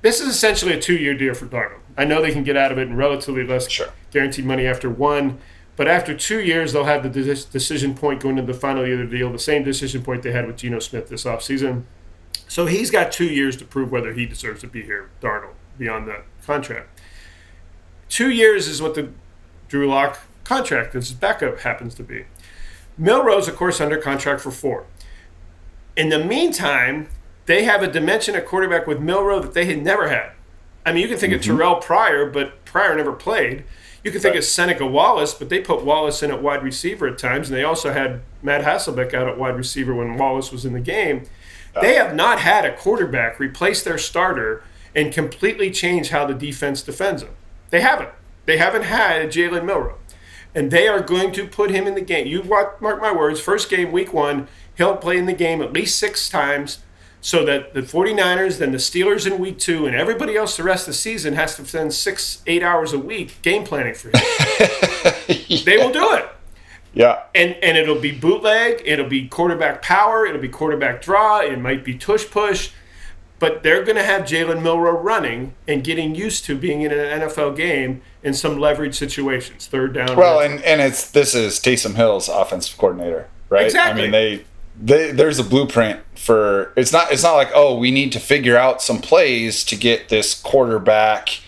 This is essentially a 2-year deal for Darnold. I know they can get out of it in relatively less guaranteed money after 1, but after 2 years, they'll have the decision point going into the final year of the deal, the same decision point they had with Geno Smith this offseason. So he's got 2 years to prove whether he deserves to be here, Darnold, beyond that contract. 2 years is what the Drew Lock contract, his backup, happens to be. Milroe's, of course, under contract for 4. In the meantime, they have a dimension at quarterback with Milroe that they had never had. You can think of Terrell Pryor, but Pryor never played. You can think of Seneca Wallace, but they put Wallace in at wide receiver at times, and they also had Matt Hasselbeck out at wide receiver when Wallace was in the game. They have not had a quarterback replace their starter and completely change how the defense defends him. They haven't. They haven't had a Jalen Milroe. And they are going to put him in the game. You mark my words, first game, week 1, he'll play in the game at least 6 times, so that the 49ers, then the Steelers in week 2, and everybody else the rest of the season has to spend 6-8 hours a week game planning for him. Yeah. They will do it. Yeah. And it'll be bootleg, it'll be quarterback power, it'll be quarterback draw, it might be tush push. But they're going to have Jalen Milroe running and getting used to being in an NFL game in some leverage situations, third down. Well, and this is Taysom Hill's offensive coordinator, right? Exactly. I mean, there's a blueprint for it's not like, oh, we need to figure out some plays to get this quarterback,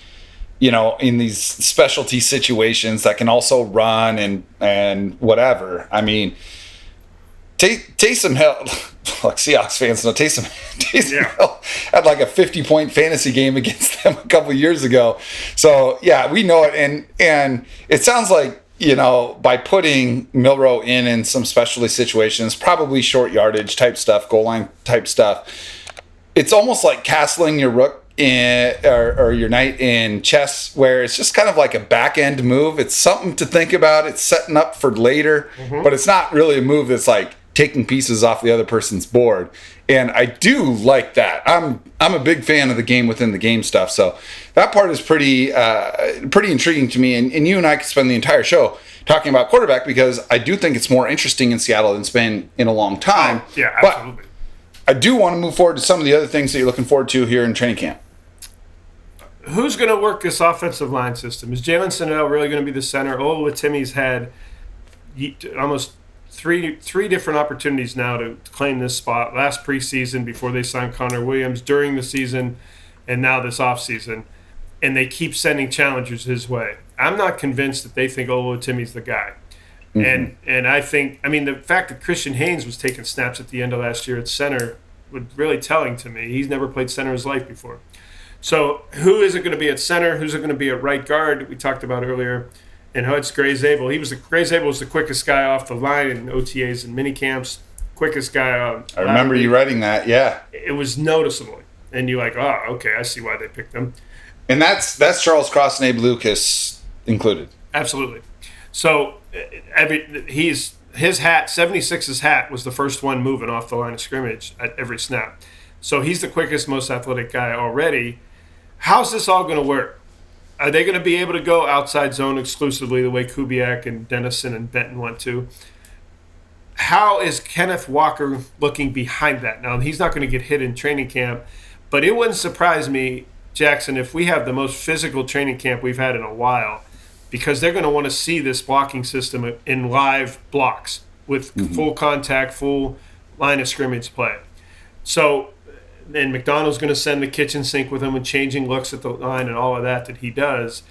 in these specialty situations that can also run and whatever. I mean, Taysom Hill, like Seahawks fans know, Taysom Hill had like a 50-point fantasy game against them a couple years ago. So yeah, we know it, and it sounds like, by putting Milroe in some specialty situations, probably short yardage type stuff, goal line type stuff, it's almost like castling your rook or your knight in chess, where it's just kind of like a back end move. It's something to think about. It's setting up for later, but it's not really a move that's like taking pieces off the other person's board. And I do like that. I'm a big fan of the game within the game stuff. So that part is pretty intriguing to me. And you and I could spend the entire show talking about quarterback, because I do think it's more interesting in Seattle than it's been in a long time. Oh, yeah, absolutely. But I do want to move forward to some of the other things that you're looking forward to here in training camp. Who's going to work this offensive line system? Is Jalen Sennell really going to be the center? Oluwatimi's had almost three different opportunities now to claim this spot. Last preseason, before they signed Connor Williams, during the season, and now this offseason. And they keep sending challengers his way. I'm not convinced that they think Oluwatimi's the guy. Mm-hmm. And I think, the fact that Christian Haynes was taking snaps at the end of last year at center was really telling to me. He's never played center in his life before. So who is it going to be at center? Who's it going to be at right guard? We talked about earlier. And it's Gray Zabel. Gray Zabel was the quickest guy off the line in OTAs and minicamps. Quickest guy. I remember you writing that, yeah. It was noticeable. And you're like, oh, okay, I see why they picked him. And that's Charles Cross and Abe Lucas included. Absolutely. So his hat, 76's hat, was the first one moving off the line of scrimmage at every snap. So he's the quickest, most athletic guy already. How's this all going to work? Are they going to be able to go outside zone exclusively the way Kubiak and Dennison and Benton want to? How is Kenneth Walker looking behind that? Now, he's not going to get hit in training camp, but it wouldn't surprise me, Jackson, if we have the most physical training camp we've had in a while, because they're going to want to see this blocking system in live blocks with full contact, full line of scrimmage play. So, and McDonald's going to send the kitchen sink with him and changing looks at the line and all of that he does.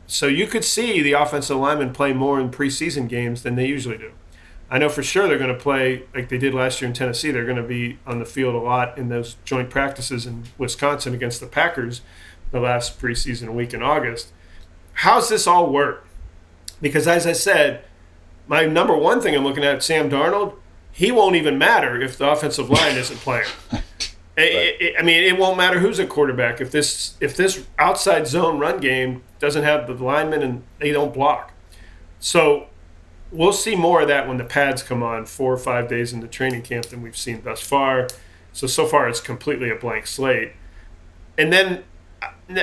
So you could see the offensive linemen play more in preseason games than they usually do. I know for sure they're going to play like they did last year in Tennessee. They're going to be on the field a lot in those joint practices in Wisconsin against the Packers the last preseason week in August. How's this all work? Because as I said, my number one thing I'm looking at, Sam Darnold, he won't even matter if the offensive line isn't playing. Right. It won't matter who's a quarterback if this outside zone run game doesn't have the linemen and they don't block. So we'll see more of that when the pads come on 4 or 5 days into training camp than we've seen thus far. So far it's completely a blank slate. And then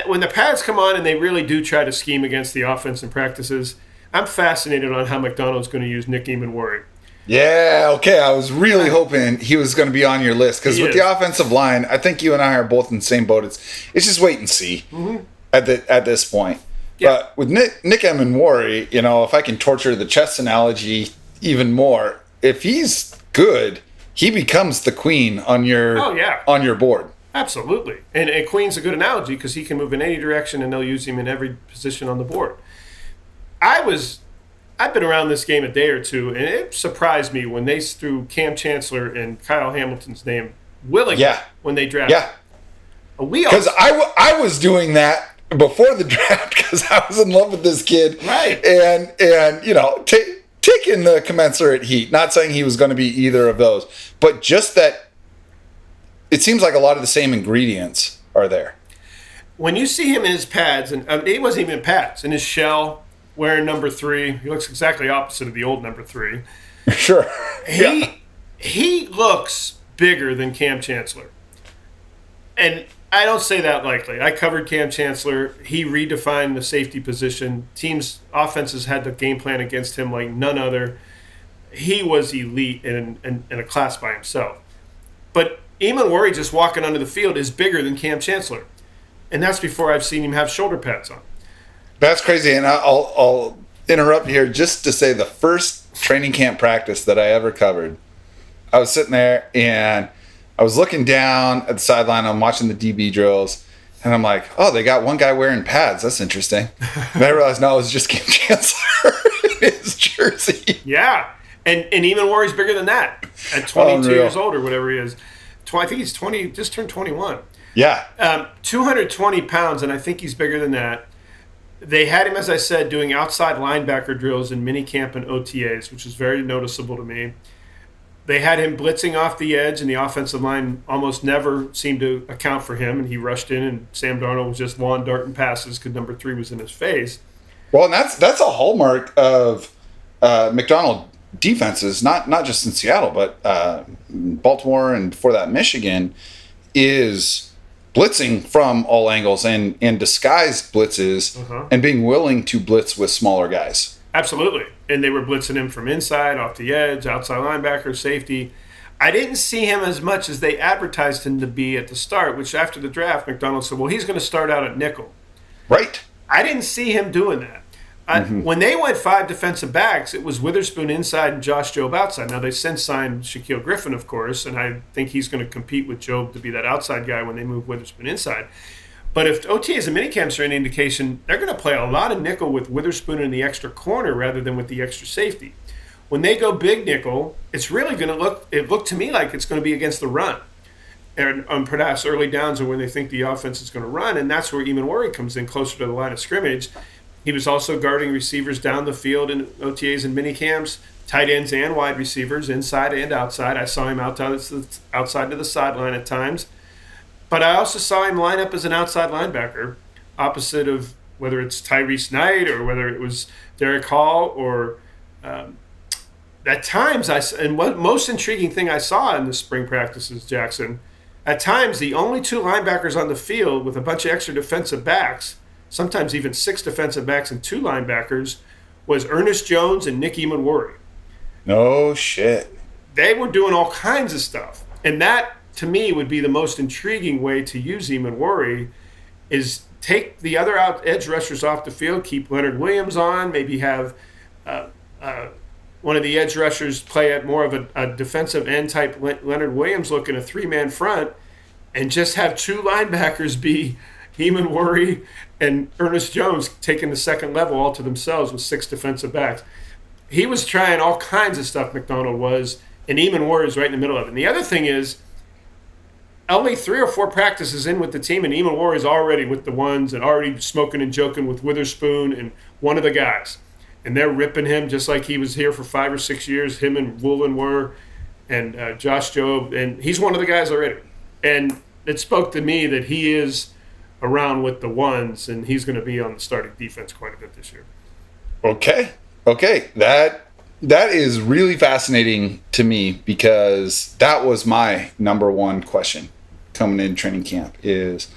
when the pads come on and they really do try to scheme against the offense in practices, I'm fascinated on how McDonald's going to use Nick Emmanwori. Yeah, okay. I was really hoping he was going to be on your list, because with the offensive line, I think you and I are both in the same boat. It's just wait and see at this point. Yeah. But with Nick Emmanwori, if I can torture the chess analogy even more, if he's good, he becomes the queen on your board. Absolutely. And queen's a good analogy because he can move in any direction and they'll use him in every position on the board. I've been around this game a day or two, and it surprised me when they threw Cam Chancellor and Kyle Hamilton's name willingly when they drafted. Yeah. Because I was doing that before the draft because I was in love with this kid. Right. And taking the commensurate heat, not saying he was going to be either of those, but just that it seems like a lot of the same ingredients are there. When you see him in his pads, and he wasn't even in pads, in his shell, wearing number 3. He looks exactly opposite of the old number 3. Sure. He looks bigger than Cam Chancellor. And I don't say that lightly. I covered Cam Chancellor. He redefined the safety position. Teams' offenses had the game plan against him like none other. He was elite in a class by himself. But Emmanwori just walking onto the field is bigger than Cam Chancellor. And that's before I've seen him have shoulder pads on. That's crazy. And I'll interrupt here just to say the first training camp practice that I ever covered, I was sitting there and I was looking down at the sideline. I'm watching the DB drills. And I'm like, oh, they got one guy wearing pads. That's interesting. And I realized, no, it was just Cam Chancellor in his jersey. Yeah. And Emmanwori's bigger than that at 22 years old or whatever he is. I think he's 20, just turned 21. Yeah. 220 pounds, and I think he's bigger than that. They had him, as I said, doing outside linebacker drills in minicamp and OTAs, which is very noticeable to me. They had him blitzing off the edge, and the offensive line almost never seemed to account for him, and he rushed in, and Sam Darnold was just lawn darting passes because number 3 was in his face. Well, and that's a hallmark of McDonald defenses, not just in Seattle, but Baltimore and before that Michigan, is blitzing from all angles and disguised blitzes and being willing to blitz with smaller guys. Absolutely. And they were blitzing him from inside, off the edge, outside linebacker, safety. I didn't see him as much as they advertised him to be at the start, which after the draft, McDonald said, well, he's going to start out at nickel. Right. I didn't see him doing that. When they went 5 defensive backs, it was Witherspoon inside and Josh Jobe outside. Now, they since signed Shaquille Griffin, of course, and I think he's going to compete with Jobe to be that outside guy when they move Witherspoon inside. But if OTAs and minicamps are any indication, they're going to play a lot of nickel with Witherspoon in the extra corner rather than with the extra safety. When they go big nickel, it's really going to look to me like it's going to be against the run. And perhaps early downs are when they think the offense is going to run, and that's where Emmanwori comes in closer to the line of scrimmage. He was also guarding receivers down the field in OTAs and minicamps, tight ends and wide receivers, inside and outside. I saw him outside to the sideline at times. But I also saw him line up as an outside linebacker, opposite of whether it's Tyrese Knight or whether it was Derek Hall or at times, and what most intriguing thing I saw in the spring practices, Jacson, at times the only 2 linebackers on the field with a bunch of extra defensive backs, sometimes even 6 defensive backs and 2 linebackers, was Ernest Jones and Nick Emmanwori. No shit. They were doing all kinds of stuff. And that, to me, would be the most intriguing way to use Emmanwori is take the other edge rushers off the field, keep Leonard Williams on, maybe have one of the edge rushers play at more of a defensive end type Leonard Williams look in a 3-man front, and just have 2 linebackers be Emmanwori and Ernest Jones taking the second level all to themselves with 6 defensive backs. He was trying all kinds of stuff, McDonald was, and Emmanwori is right in the middle of it. And the other thing is, only 3 or 4 practices in with the team, and Emmanwori is already with the ones and already smoking and joking with Witherspoon and one of the guys. And they're ripping him just like he was here for 5 or 6 years, him and Woolen were, and Josh Jobe. And he's one of the guys already. And it spoke to me that he is around with the ones, and he's going to be on the starting defense quite a bit this year. Okay. That is really fascinating to me because that was my number 1 question coming in training camp is,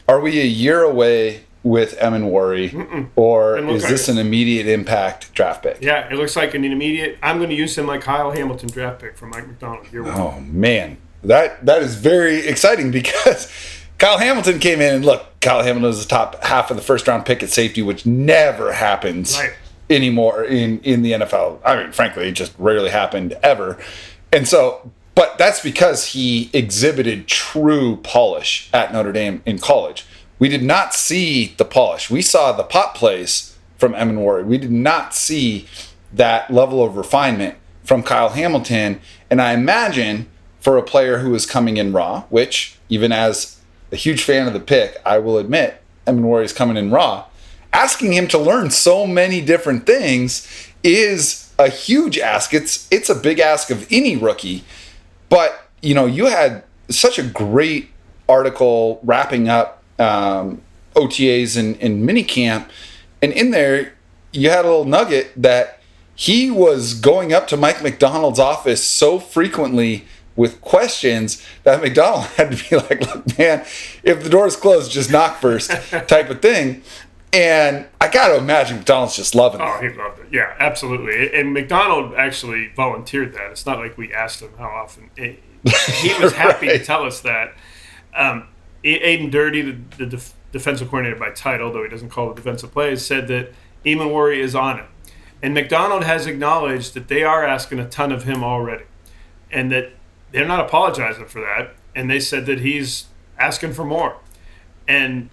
are we a year away with Emmanwori, or is this an immediate impact draft pick? Yeah, it looks like an immediate. I'm going to use him like Kyle Hamilton draft pick from Mike McDonald. Oh, man. That is very exciting because Kyle Hamilton came in, and look, Kyle Hamilton was the top half of the first-round pick at safety, which never happens anymore in the NFL. I mean, frankly, it just rarely happened ever. And so, but that's because he exhibited true polish at Notre Dame in college. We did not see the polish. We saw the pop plays from Emmanwori. We did not see that level of refinement from Kyle Hamilton. And I imagine for a player who is coming in raw, which even as a huge fan of the pick, I will admit Emmanwori is coming in raw, asking him to learn so many different things is a huge ask. It's a big ask of any rookie. But, you know, you had such a great article wrapping up OTAs and minicamp, and in there you had a little nugget that he was going up to Mike McDonald's office so frequently with questions that McDonald had to be like, look, man, if the door is closed, just knock first type of thing. And I got to imagine McDonald's just loving Oh, that. he loved it. Yeah, absolutely. And McDonald actually volunteered that. It's not like we asked him how often. He was happy to tell us that. Aiden Dirty, the defensive coordinator by title, though he doesn't call the defensive plays, said that Emmanwori is on it. And McDonald has acknowledged that they are asking a ton of him already, and that they're not apologizing for that. And they said that he's asking for more. And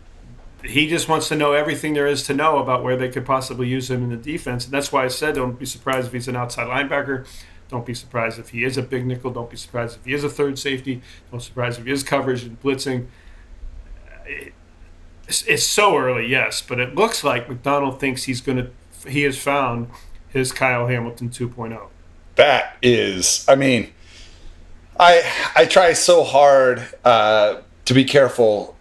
he just wants to know everything there is to know about where they could possibly use him in the defense. And that's why I said don't be surprised if he's an outside linebacker. Don't be surprised if he is a big nickel. Don't be surprised if he is a third safety. Don't be surprised if he is coverage and blitzing. It's so early, yes, but it looks like McDonald thinks he has found his Kyle Hamilton 2.0. That is, I mean, I try so hard to be careful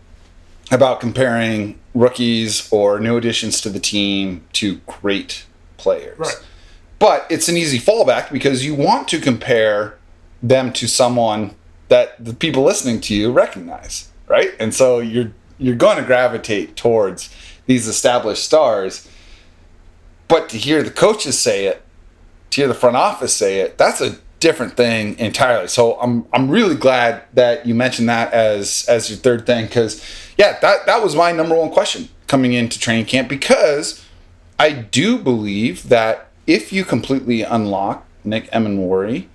about comparing rookies or new additions to the team to great players. Right. But it's an easy fallback because you want to compare them to someone that the people listening to you recognize, right? And so you're going to gravitate towards these established stars. But to hear the coaches say it, to hear the front office say it, that's a different thing entirely. So I'm really glad that you mentioned that as your third thing, because that was my number one question coming into training camp, because I do believe that if you completely unlock Nick Emmanwori,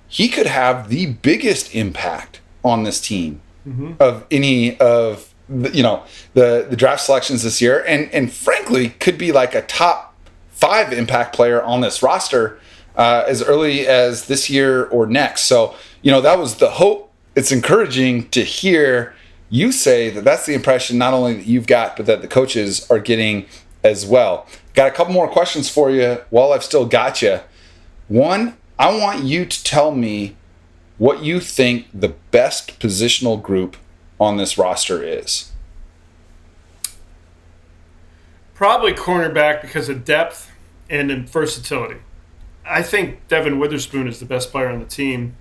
he could have the biggest impact on this team of any of the draft selections this year, and frankly could be like a top 5 impact player on this roster as early as this year or next. So, that was the hope. It's encouraging to hear you say that that's the impression not only that you've got, but that the coaches are getting as well. Got a couple more questions for you while I've still got you. One, I want you to tell me what you think the best positional group on this roster is. Probably cornerback because of depth and in versatility. I think Devin Witherspoon is the best player on the team,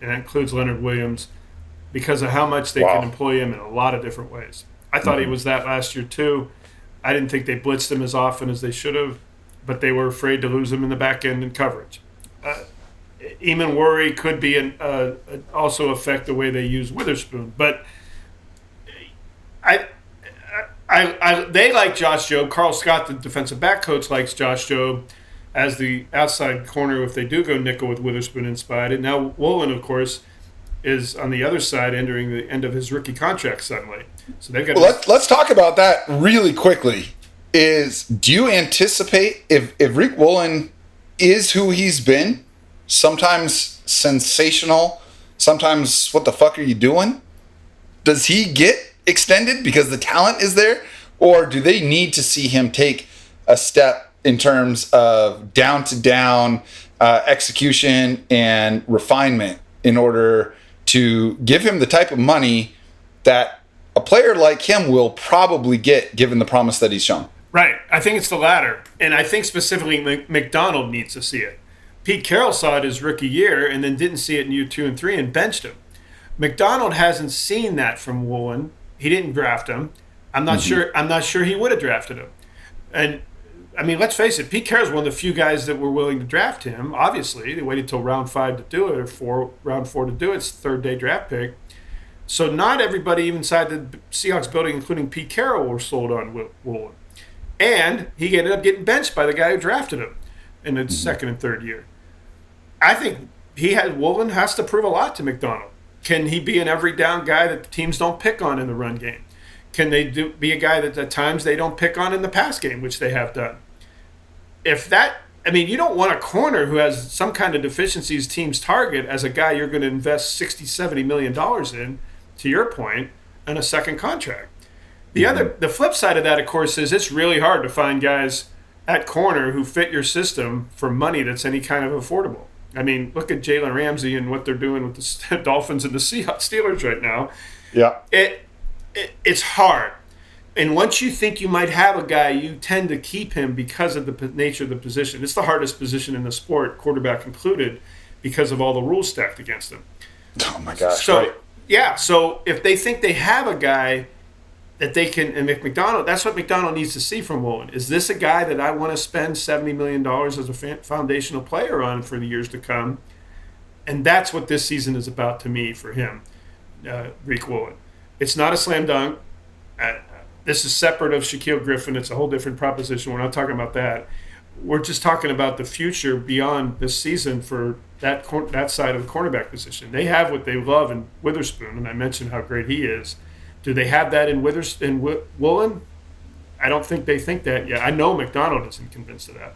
and that includes Leonard Williams, because of how much they can employ him in a lot of different ways. I thought he was that last year too. I didn't think they blitzed him as often as they should have, but they were afraid to lose him in the back end in coverage. Emmanwori could be also affect the way they use Witherspoon, but they like Josh Jobe. Carl Scott, the defensive back coach, likes Josh Jobe as the outside corner if they do go nickel with Witherspoon inside. And now Woolen, of course, is on the other side entering the end of his rookie contract suddenly. So they've got. Let's talk about that really quickly. Do you anticipate if Rick Woolen is who he's been, sometimes sensational, sometimes what the fuck are you doing? Does he get extended because the talent is there, or do they need to see him take a step in terms of down-to-down execution and refinement in order to give him the type of money that a player like him will probably get given the promise that he's shown? Right. I think it's the latter. And I think specifically McDonald needs to see it. Pete Carroll saw it his rookie year and then didn't see it in year 2 and 3 and benched him. McDonald hasn't seen that from Woolen. He didn't draft him. I'm not sure he would have drafted him. And I mean, let's face it, Pete Carroll's one of the few guys that were willing to draft him. Obviously, they waited till round 5 to do it, or round 4 to do it. It's the third-day draft pick. So not everybody even inside the Seahawks building, including Pete Carroll, were sold on Woolen. And he ended up getting benched by the guy who drafted him in the second and third year. I think Woolen has to prove a lot to McDonald. Can he be an every-down guy that the teams don't pick on in the run game? Can they be a guy that at times they don't pick on in the pass game, which they have done? You don't want a corner who has some kind of deficiencies teams target as a guy you're going to invest $60, $70 million in, to your point, on a second contract. The flip side of that, of course, is it's really hard to find guys at corner who fit your system for money that's any kind of affordable. I mean, look at Jalen Ramsey and what they're doing with the Dolphins and the Steelers right now. Yeah. It's hard. And once you think you might have a guy, you tend to keep him because of the nature of the position. It's the hardest position in the sport, quarterback included, because of all the rules stacked against him. Oh, my gosh. So, right. yeah. So if they think they have a guy that they can, and McDonald, that's what McDonald needs to see from Woolen. Is this a guy that I want to spend $70 million as a foundational player on for the years to come? And that's what this season is about to me for him, Rick Woolen. It's not a slam dunk. This is separate of Shaquille Griffin. It's a whole different proposition. We're not talking about that. We're just talking about the future beyond this season for that side of the cornerback position. They have what they love in Witherspoon, and I mentioned how great he is. Do they have that in Woolen? I don't think they think that yet. I know McDonald isn't convinced of that.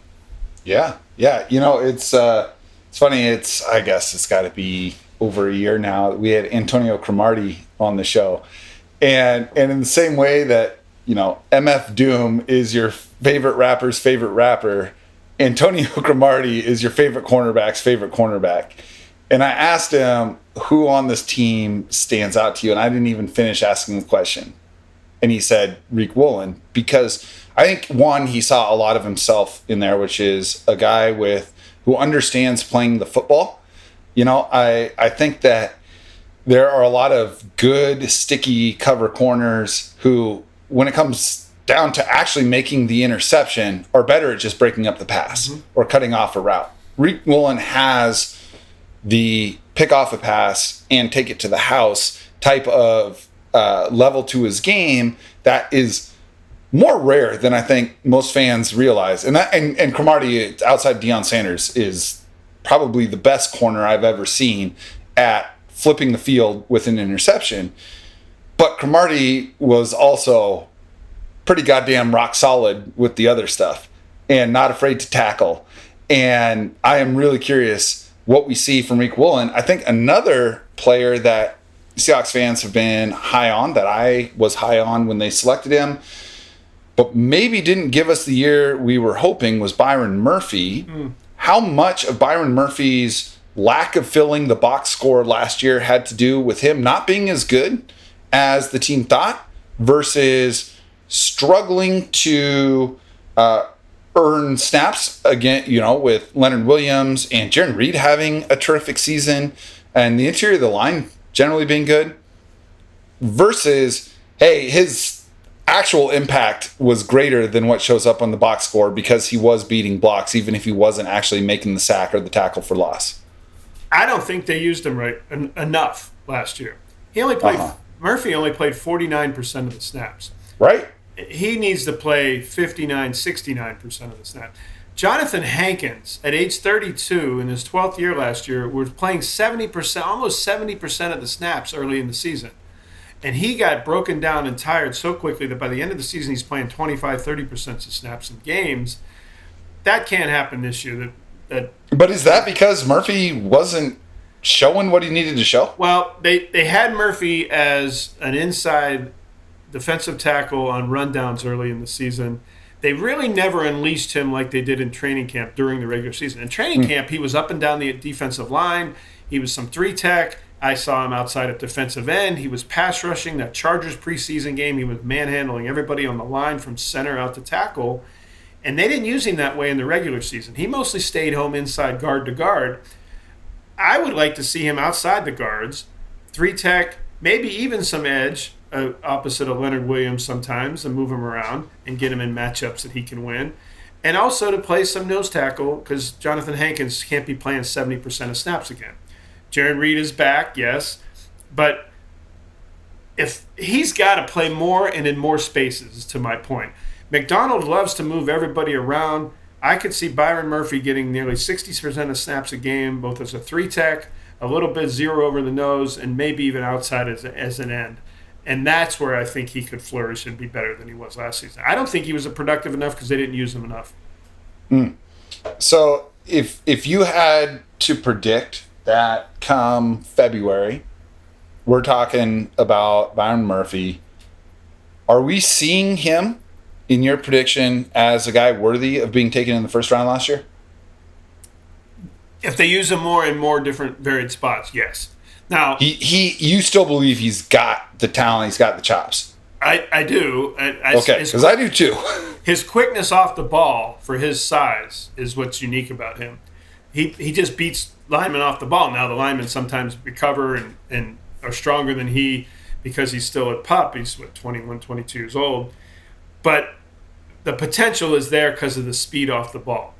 Yeah. It's funny. I guess it's got to be over a year now. We had Antonio Cromartie on the show, and in the same way that MF Doom is your favorite rapper's favorite rapper, Antonio Cromartie is your favorite cornerback's favorite cornerback. And I asked him who on this team stands out to you, and I didn't even finish asking the question. And he said Rick Woolen, because I think, one, he saw a lot of himself in there, which is a guy who understands playing the football. I think that there are a lot of good, sticky cover corners who, when it comes down to actually making the interception, are better at just breaking up the pass or cutting off a route. Rick Woolen has the pick off a pass and take it to the house type of level to his game that is more rare than I think most fans realize. And Cromartie, outside Deion Sanders, is probably the best corner I've ever seen at flipping the field with an interception. But Cromartie was also pretty goddamn rock solid with the other stuff and not afraid to tackle. And I am really curious what we see from Rick Woolen. I think another player that Seahawks fans have been high on, that I was high on when they selected him, but maybe didn't give us the year we were hoping, was Byron Murphy. How much of Byron Murphy's lack of filling the box score last year had to do with him not being as good as the team thought versus struggling to earn snaps again, with Leonard Williams and Jaron Reed having a terrific season and the interior of the line generally being good, versus, hey, his actual impact was greater than what shows up on the box score because he was beating blocks, even if he wasn't actually making the sack or the tackle for loss. I don't think they used him right enough last year. He only played. Murphy only played 49% of the snaps. Right. He needs to play 69% of the snaps. Jonathan Hankins, at age 32, in his 12th year last year, was playing 70%, almost 70% of the snaps early in the season. And he got broken down and tired so quickly that by the end of the season, he's playing 25-30% of snaps in games. That can't happen this year. But is that because Murphy wasn't showing what he needed to show? Well, they had Murphy as an inside defensive tackle on rundowns early in the season. They really never unleashed him like they did in training camp during the regular season. In training camp, he was up and down the defensive line. He was some 3-tech. I saw him outside at defensive end. He was pass rushing. That Chargers preseason game, he was manhandling everybody on the line from center out to tackle. And they didn't use him that way in the regular season. He mostly stayed home inside guard to guard. I would like to see him outside the guards, 3-tech, maybe even some edge, opposite of Leonard Williams sometimes, and move him around and get him in matchups that he can win. And also to play some nose tackle, because Jonathan Hankins can't be playing 70% of snaps again. Jaron Reed is back, yes, but if he's got to play more and in more spaces, to my point. McDonald loves to move everybody around. I could see Byron Murphy getting nearly 60% of snaps a game, both as a 3-tech, a little bit zero over the nose, and maybe even outside as an end. And that's where I think he could flourish and be better than he was last season. I don't think he was productive enough because they didn't use him enough. So if you had to predict that come February, we're talking about Byron Murphy, are we seeing him, in your prediction, as a guy worthy of being taken in the first round last year? If they use him more in more different varied spots, yes. Now, you still believe he's got the talent, he's got the chops? I do. Okay, because I do too. His quickness off the ball for his size is what's unique about him. He just beats linemen off the ball. Now, the linemen sometimes recover and are stronger than he. because he's still a pup. He's, 21, 22 years old. But the potential is there because of the speed off the ball.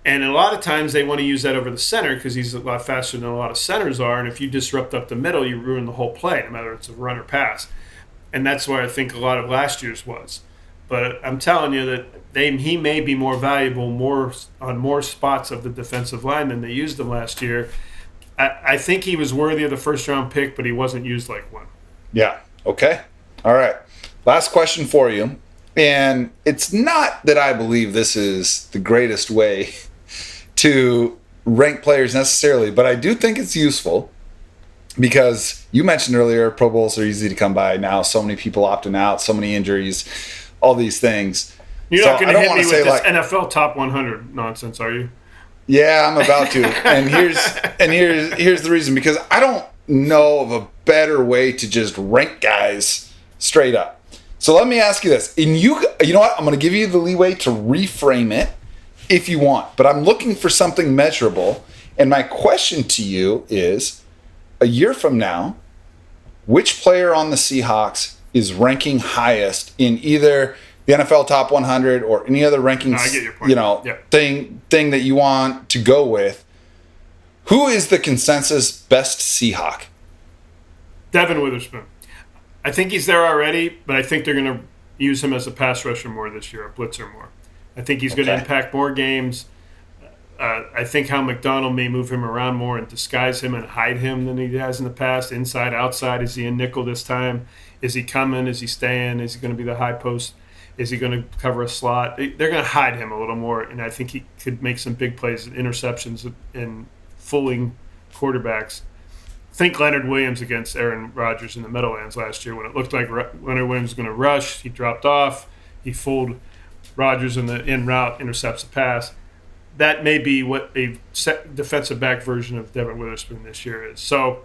And a lot of times they want to use that over the center because he's a lot faster than a lot of centers are. And if you disrupt up the middle, you ruin the whole play, no matter if it's a run or pass. And that's where I think a lot of last year's was. But I'm telling you that he may be more valuable on more spots of the defensive line than they used him last year. I think he was worthy of the first-round pick, but he wasn't used like one. Yeah. Okay. All right. Last question for you. And it's not that I believe this is the greatest way to rank players necessarily, but I do think it's useful because you mentioned earlier Pro Bowls are easy to come by now. So many people opting out, so many injuries, all these things. You're not going to hit me with this NFL top 100 nonsense, are you? Yeah, I'm about to. And here's the reason, because I don't know of a better way to just rank guys straight up. So let me ask you this. And you know what? I'm going to give you the leeway to reframe it if you want. But I'm looking for something measurable. And my question to you is, a year from now, which player on the Seahawks is ranking highest in either the NFL top 100 or any other rankings, I get your point. thing that you want to go with? Who is the consensus best Seahawk? Devin Witherspoon. I think he's there already, but I think they're going to use him as a pass rusher more this year, a blitzer more. I think he's going to impact more games. I think how McDonald may move him around more and disguise him and hide him than he has in the past. Inside, outside. Is he in nickel this time? Is he coming? Is he staying? Is he going to be the high post? Is he going to cover a slot? They're going to hide him a little more, and I think he could make some big plays, interceptions, and fooling quarterbacks. Think Leonard Williams against Aaron Rodgers in the Meadowlands last year when it looked like Leonard Williams was going to rush. He dropped off. He fooled Rodgers in the in route, intercepts the pass. That may be what a defensive back version of Devin Witherspoon this year is. So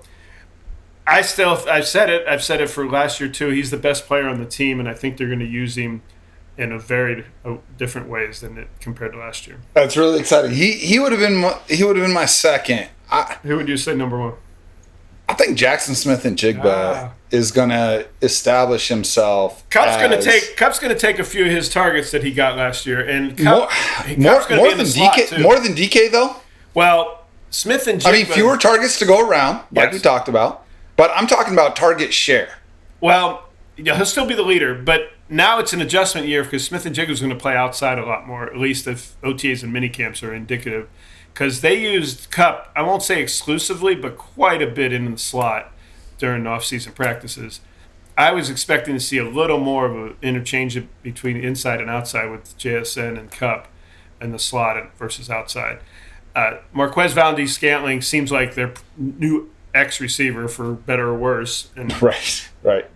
I've said it for last year too. He's the best player on the team, and I think they're going to use him in a very different ways than it compared to last year. That's really exciting. He would have been my second. Who would you say number one? I think Jacson Smith-Njigba is going to establish himself. Cup's going to take a few of his targets that he got last year, and Cup's going to be in the slot too. More than DK though. Well, Smith-Njigba. I mean, fewer targets to go around, like we talked about. But I'm talking about target share. Well, he'll still be the leader, but now it's an adjustment year because Smith-Njigba is going to play outside a lot more, at least if OTAs and minicamps are indicative. Because they used Cup, I won't say exclusively, but quite a bit in the slot during off-season practices. I was expecting to see a little more of an interchange between inside and outside with JSN and Cup and the slot versus outside. Marquez Valdez-Scantling seems like their new ex-receiver, for better or worse. And right.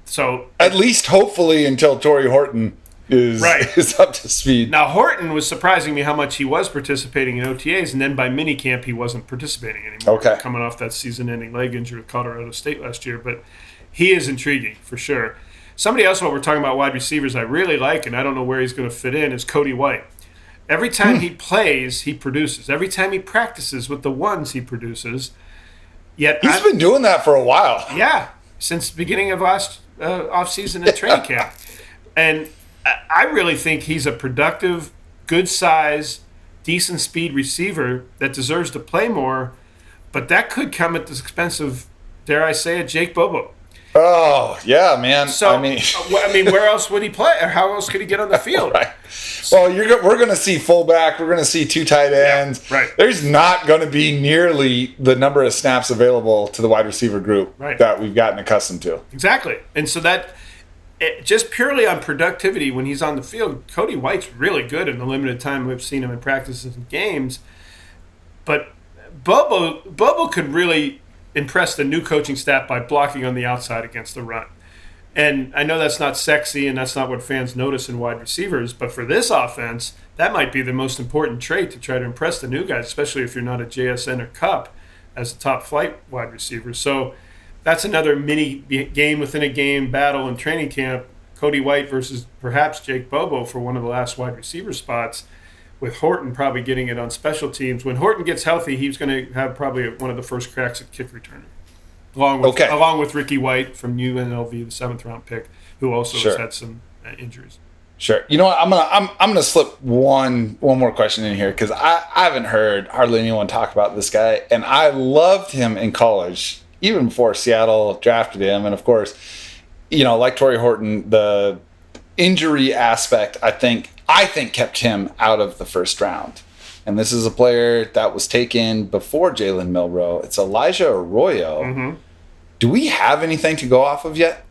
So at least hopefully until Torrey Horton is up to speed. Now, Horton was surprising me how much he was participating in OTAs, and then by minicamp he wasn't participating anymore. Coming off that season-ending leg injury with Colorado State last year. But he is intriguing, for sure. Somebody else, while we're talking about wide receivers, I really like, and I don't know where he's going to fit in, is Cody White. Every time he plays, he produces. Every time he practices with the ones, he produces. Yet he's been doing that for a while. Yeah, since the beginning of last off-season and training camp. And I really think he's a productive, good size, decent speed receiver that deserves to play more, but that could come at the expense of, dare I say it, Jake Bobo. Oh, yeah, man. So, I mean, where else would he play? Or how else could he get on the field? Right. Well, we're going to see fullback. We're going to see two tight ends. Yeah, right. There's not going to be nearly the number of snaps available to the wide receiver group that we've gotten accustomed to. Exactly. And so just purely on productivity when he's on the field, Cody White's really good in the limited time we've seen him in practices and games. But Bobo could really impress the new coaching staff by blocking on the outside against the run. And I know that's not sexy and that's not what fans notice in wide receivers, but for this offense, that might be the most important trait to try to impress the new guys, especially if you're not a JSN or Cup as a top flight wide receiver. So that's another mini game within a game battle in training camp. Cody White versus perhaps Jake Bobo for one of the last wide receiver spots, with Horton probably getting it on special teams. When Horton gets healthy, he's going to have probably one of the first cracks at kick returner. along with Ricky White from UNLV, the 7th-round pick, who also has had some injuries. Sure. You know what? I'm gonna slip one more question in here because I haven't heard hardly anyone talk about this guy, and I loved him in college, even before Seattle drafted him. And of course, like Torrey Horton, the injury aspect I think kept him out of the first round. And this is a player that was taken before Jalen Milroe. It's Elijah Arroyo. Mm-hmm. Do we have anything to go off of yet?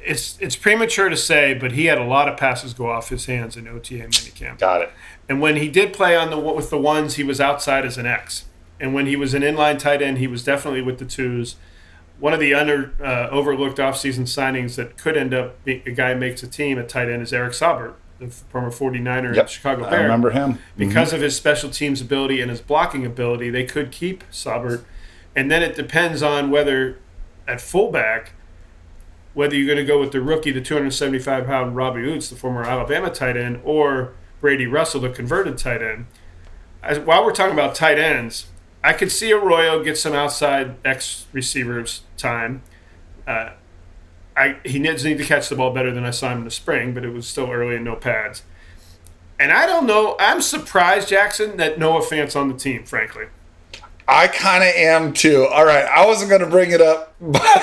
It's premature to say, but he had a lot of passes go off his hands in OTA minicamp. Got it. And when he did play with the ones, he was outside as an X. And when he was an inline tight end, he was definitely with the twos. One of the overlooked offseason signings that could end up being a guy who makes a team at tight end is Eric Saubert, the former 49er and Chicago Bear. I remember him. Because of his special teams ability and his blocking ability, they could keep Saubert. And then it depends on whether at fullback – whether you're going to go with the rookie, the 275-pound Robbie Oots, the former Alabama tight end, or Brady Russell, the converted tight end. While we're talking about tight ends, I could see Arroyo get some outside X receivers time. He does need to catch the ball better than I saw him in the spring, but it was still early and no pads. And I don't know. I'm surprised, Jacson, that Noah Fant's on the team, frankly. I kind of am too. All right, I wasn't going to bring it up. But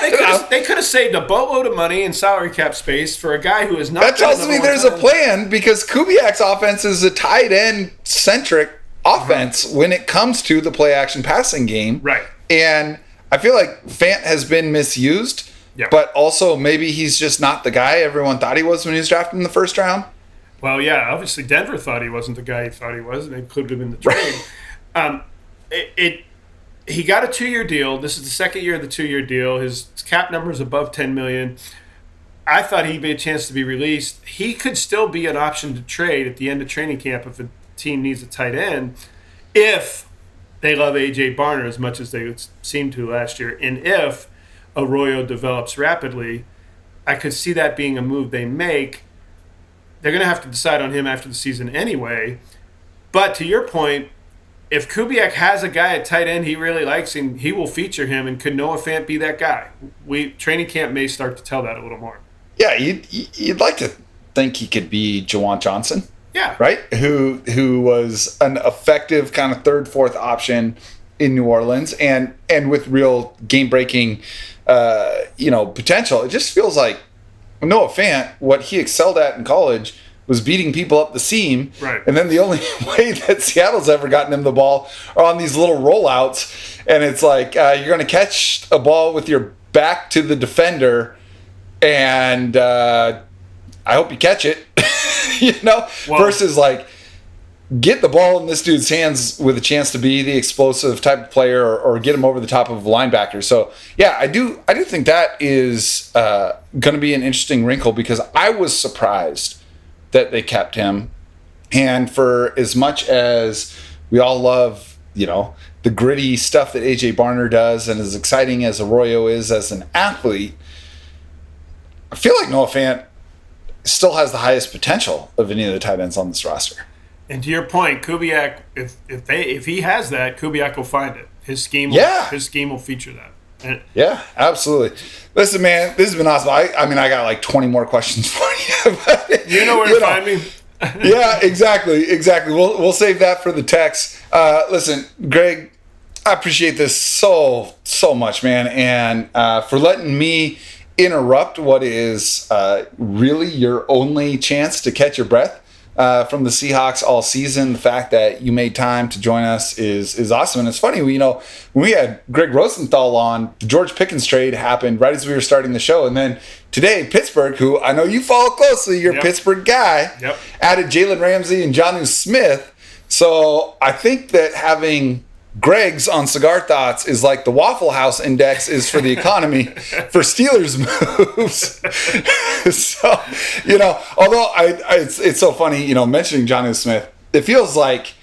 they could have saved a boatload of money in salary cap space for a guy who is not. That tells me there's a plan because Kubiak's offense is a tight end centric offense when it comes to the play action passing game. Right. And I feel like Fant has been misused, but also maybe he's just not the guy everyone thought he was when he was drafted in the first round. Well, yeah, obviously Denver thought he wasn't the guy he thought he was, and they included him in the trade. He got a 2-year deal. This is the second year of the 2-year deal. His cap number is above $10 million. I thought he'd be a chance to be released. He could still be an option to trade at the end of training camp if a team needs a tight end, if they love A.J. Barner as much as they seemed to last year, and if Arroyo develops rapidly. I could see that being a move they make. They're going to have to decide on him after the season anyway. But to your point, if Kubiak has a guy at tight end he really likes, and he will feature him, and could Noah Fant be that guy? Training camp may start to tell that a little more. Yeah, you'd like to think he could be Jawan Johnson. Yeah. Right? Who was an effective kind of third, fourth option in New Orleans and with real game-breaking potential. It just feels like Noah Fant, what he excelled at in college was beating people up the seam. Right. And then the only way that Seattle's ever gotten him the ball are on these little rollouts. And it's like you're going to catch a ball with your back to the defender, and I hope you catch it, versus like get the ball in this dude's hands with a chance to be the explosive type of player or get him over the top of a linebacker. So, yeah, I do think that is going to be an interesting wrinkle because I was surprised that they kept him. And for as much as we all love, the gritty stuff that A.J. Barner does and as exciting as Arroyo is as an athlete, I feel like Noah Fant still has the highest potential of any of the tight ends on this roster. And to your point, Kubiak, if he has that, Kubiak will find it. His scheme will feature that. Yeah, absolutely. Listen, man, this has been awesome. I got like 20 more questions for you. But, you know where to find me. Yeah, exactly. We'll save that for the text. Listen, Gregg, I appreciate this so much, man, and for letting me interrupt what is really your only chance to catch your breath from the Seahawks all season. The fact that you made time to join us is awesome. And it's funny, when we had Greg Rosenthal on, the George Pickens trade happened right as we were starting the show. And then today, Pittsburgh, who I know you follow closely, you're a Pittsburgh guy, added Jalen Ramsey and Jonnu Smith. So I think that having Gregg's on Cigar Thoughts is like the Waffle House index is for the economy for Steelers moves. So, although it's so funny, mentioning Jonnu Smith, it feels like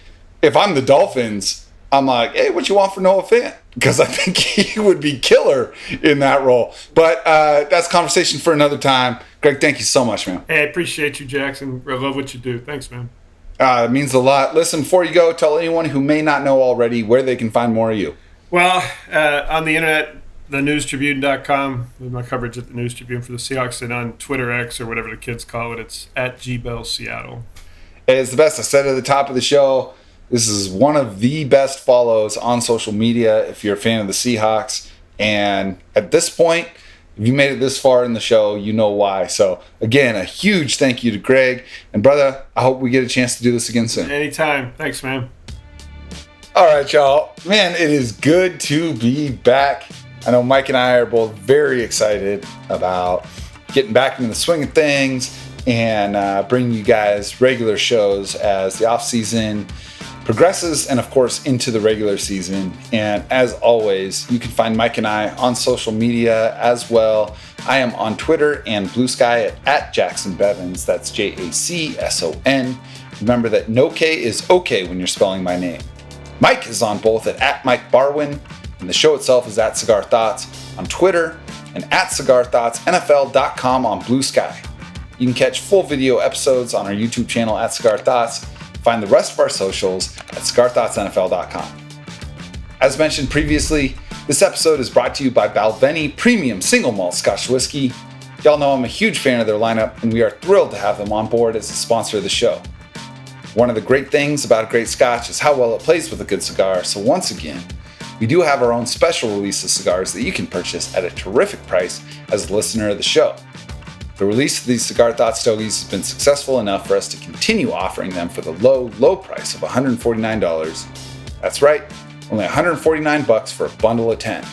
if I'm the Dolphins, I'm like, hey, what you want for Noah Fant? Because I think he would be killer in that role. But that's conversation for another time. Gregg, thank you so much, man. Hey, I appreciate you, Jacson. I love what you do. Thanks, man. It means a lot. Listen, before you go, tell anyone who may not know already where they can find more of you. Well, on the internet, thenewstribune.com, with my coverage at the News Tribune for the Seahawks, and on Twitter X or whatever the kids call it, it's at GBellSeattle. It's the best. I said at the top of the show, this is one of the best follows on social media if you're a fan of the Seahawks. And at this point, if you made it this far in the show, you know why. So, again, a huge thank you to Gregg. And, brother, I hope we get a chance to do this again soon. Anytime. Thanks, man. All right, y'all. Man, it is good to be back. I know Mike and I are both very excited about getting back into the swing of things and bringing you guys regular shows as the offseason progresses and, of course, into the regular season. And as always, you can find Mike and I on social media as well. I am on Twitter and Blue Sky at Jacson Bevins. That's Jacson. Remember that no K is okay when you're spelling my name. Mike is on both at Mike Barwin, and the show itself is at Cigar Thoughts on Twitter and at CigarThoughtsNFL.com on Blue Sky. You can catch full video episodes on our YouTube channel at Cigar Thoughts. Find the rest of our socials at CigarThoughtsNFL.com. As mentioned previously, this episode is brought to you by Balvenie Premium Single Malt Scotch Whiskey. Y'all know I'm a huge fan of their lineup, and we are thrilled to have them on board as a sponsor of the show. One of the great things about a great Scotch is how well it plays with a good cigar, so once again, we do have our own special release of cigars that you can purchase at a terrific price as a listener of the show. The release of these Cigar Thoughts Stogies has been successful enough for us to continue offering them for the low price of $149. That's right, only $149 for a bundle of 10.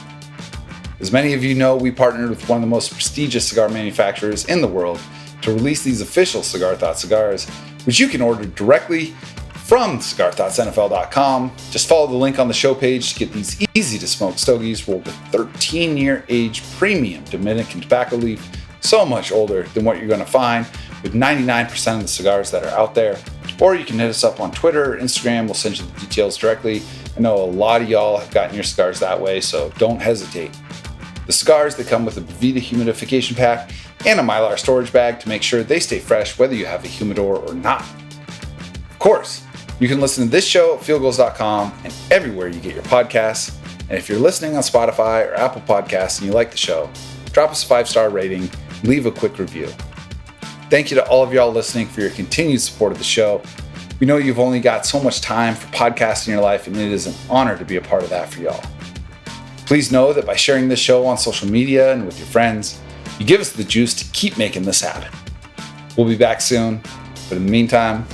As many of you know, we partnered with one of the most prestigious cigar manufacturers in the world to release these official Cigar Thoughts cigars, which you can order directly from CigarThoughtsNFL.com. Just follow the link on the show page to get these easy-to-smoke stogies rolled with 13-year age premium Dominican tobacco leaf, so much older than what you're going to find with 99% of the cigars that are out there. Or you can hit us up on Twitter or Instagram. We'll send you the details directly. I know a lot of y'all have gotten your cigars that way, so don't hesitate. The cigars, they come with a Boveda humidification pack and a Mylar storage bag to make sure they stay fresh whether you have a humidor or not. Of course, you can listen to this show at fieldgoals.com and everywhere you get your podcasts. And if you're listening on Spotify or Apple Podcasts and you like the show, drop us a 5-star rating, leave a quick review. Thank you to all of y'all listening for your continued support of the show. We know you've only got so much time for podcasts in your life, and it is an honor to be a part of that for y'all. Please know that by sharing this show on social media and with your friends, you give us the juice to keep making this happen. We'll be back soon, but in the meantime,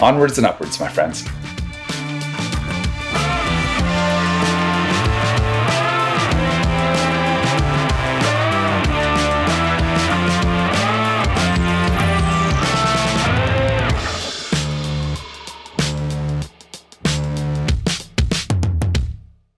onwards and upwards, my friends.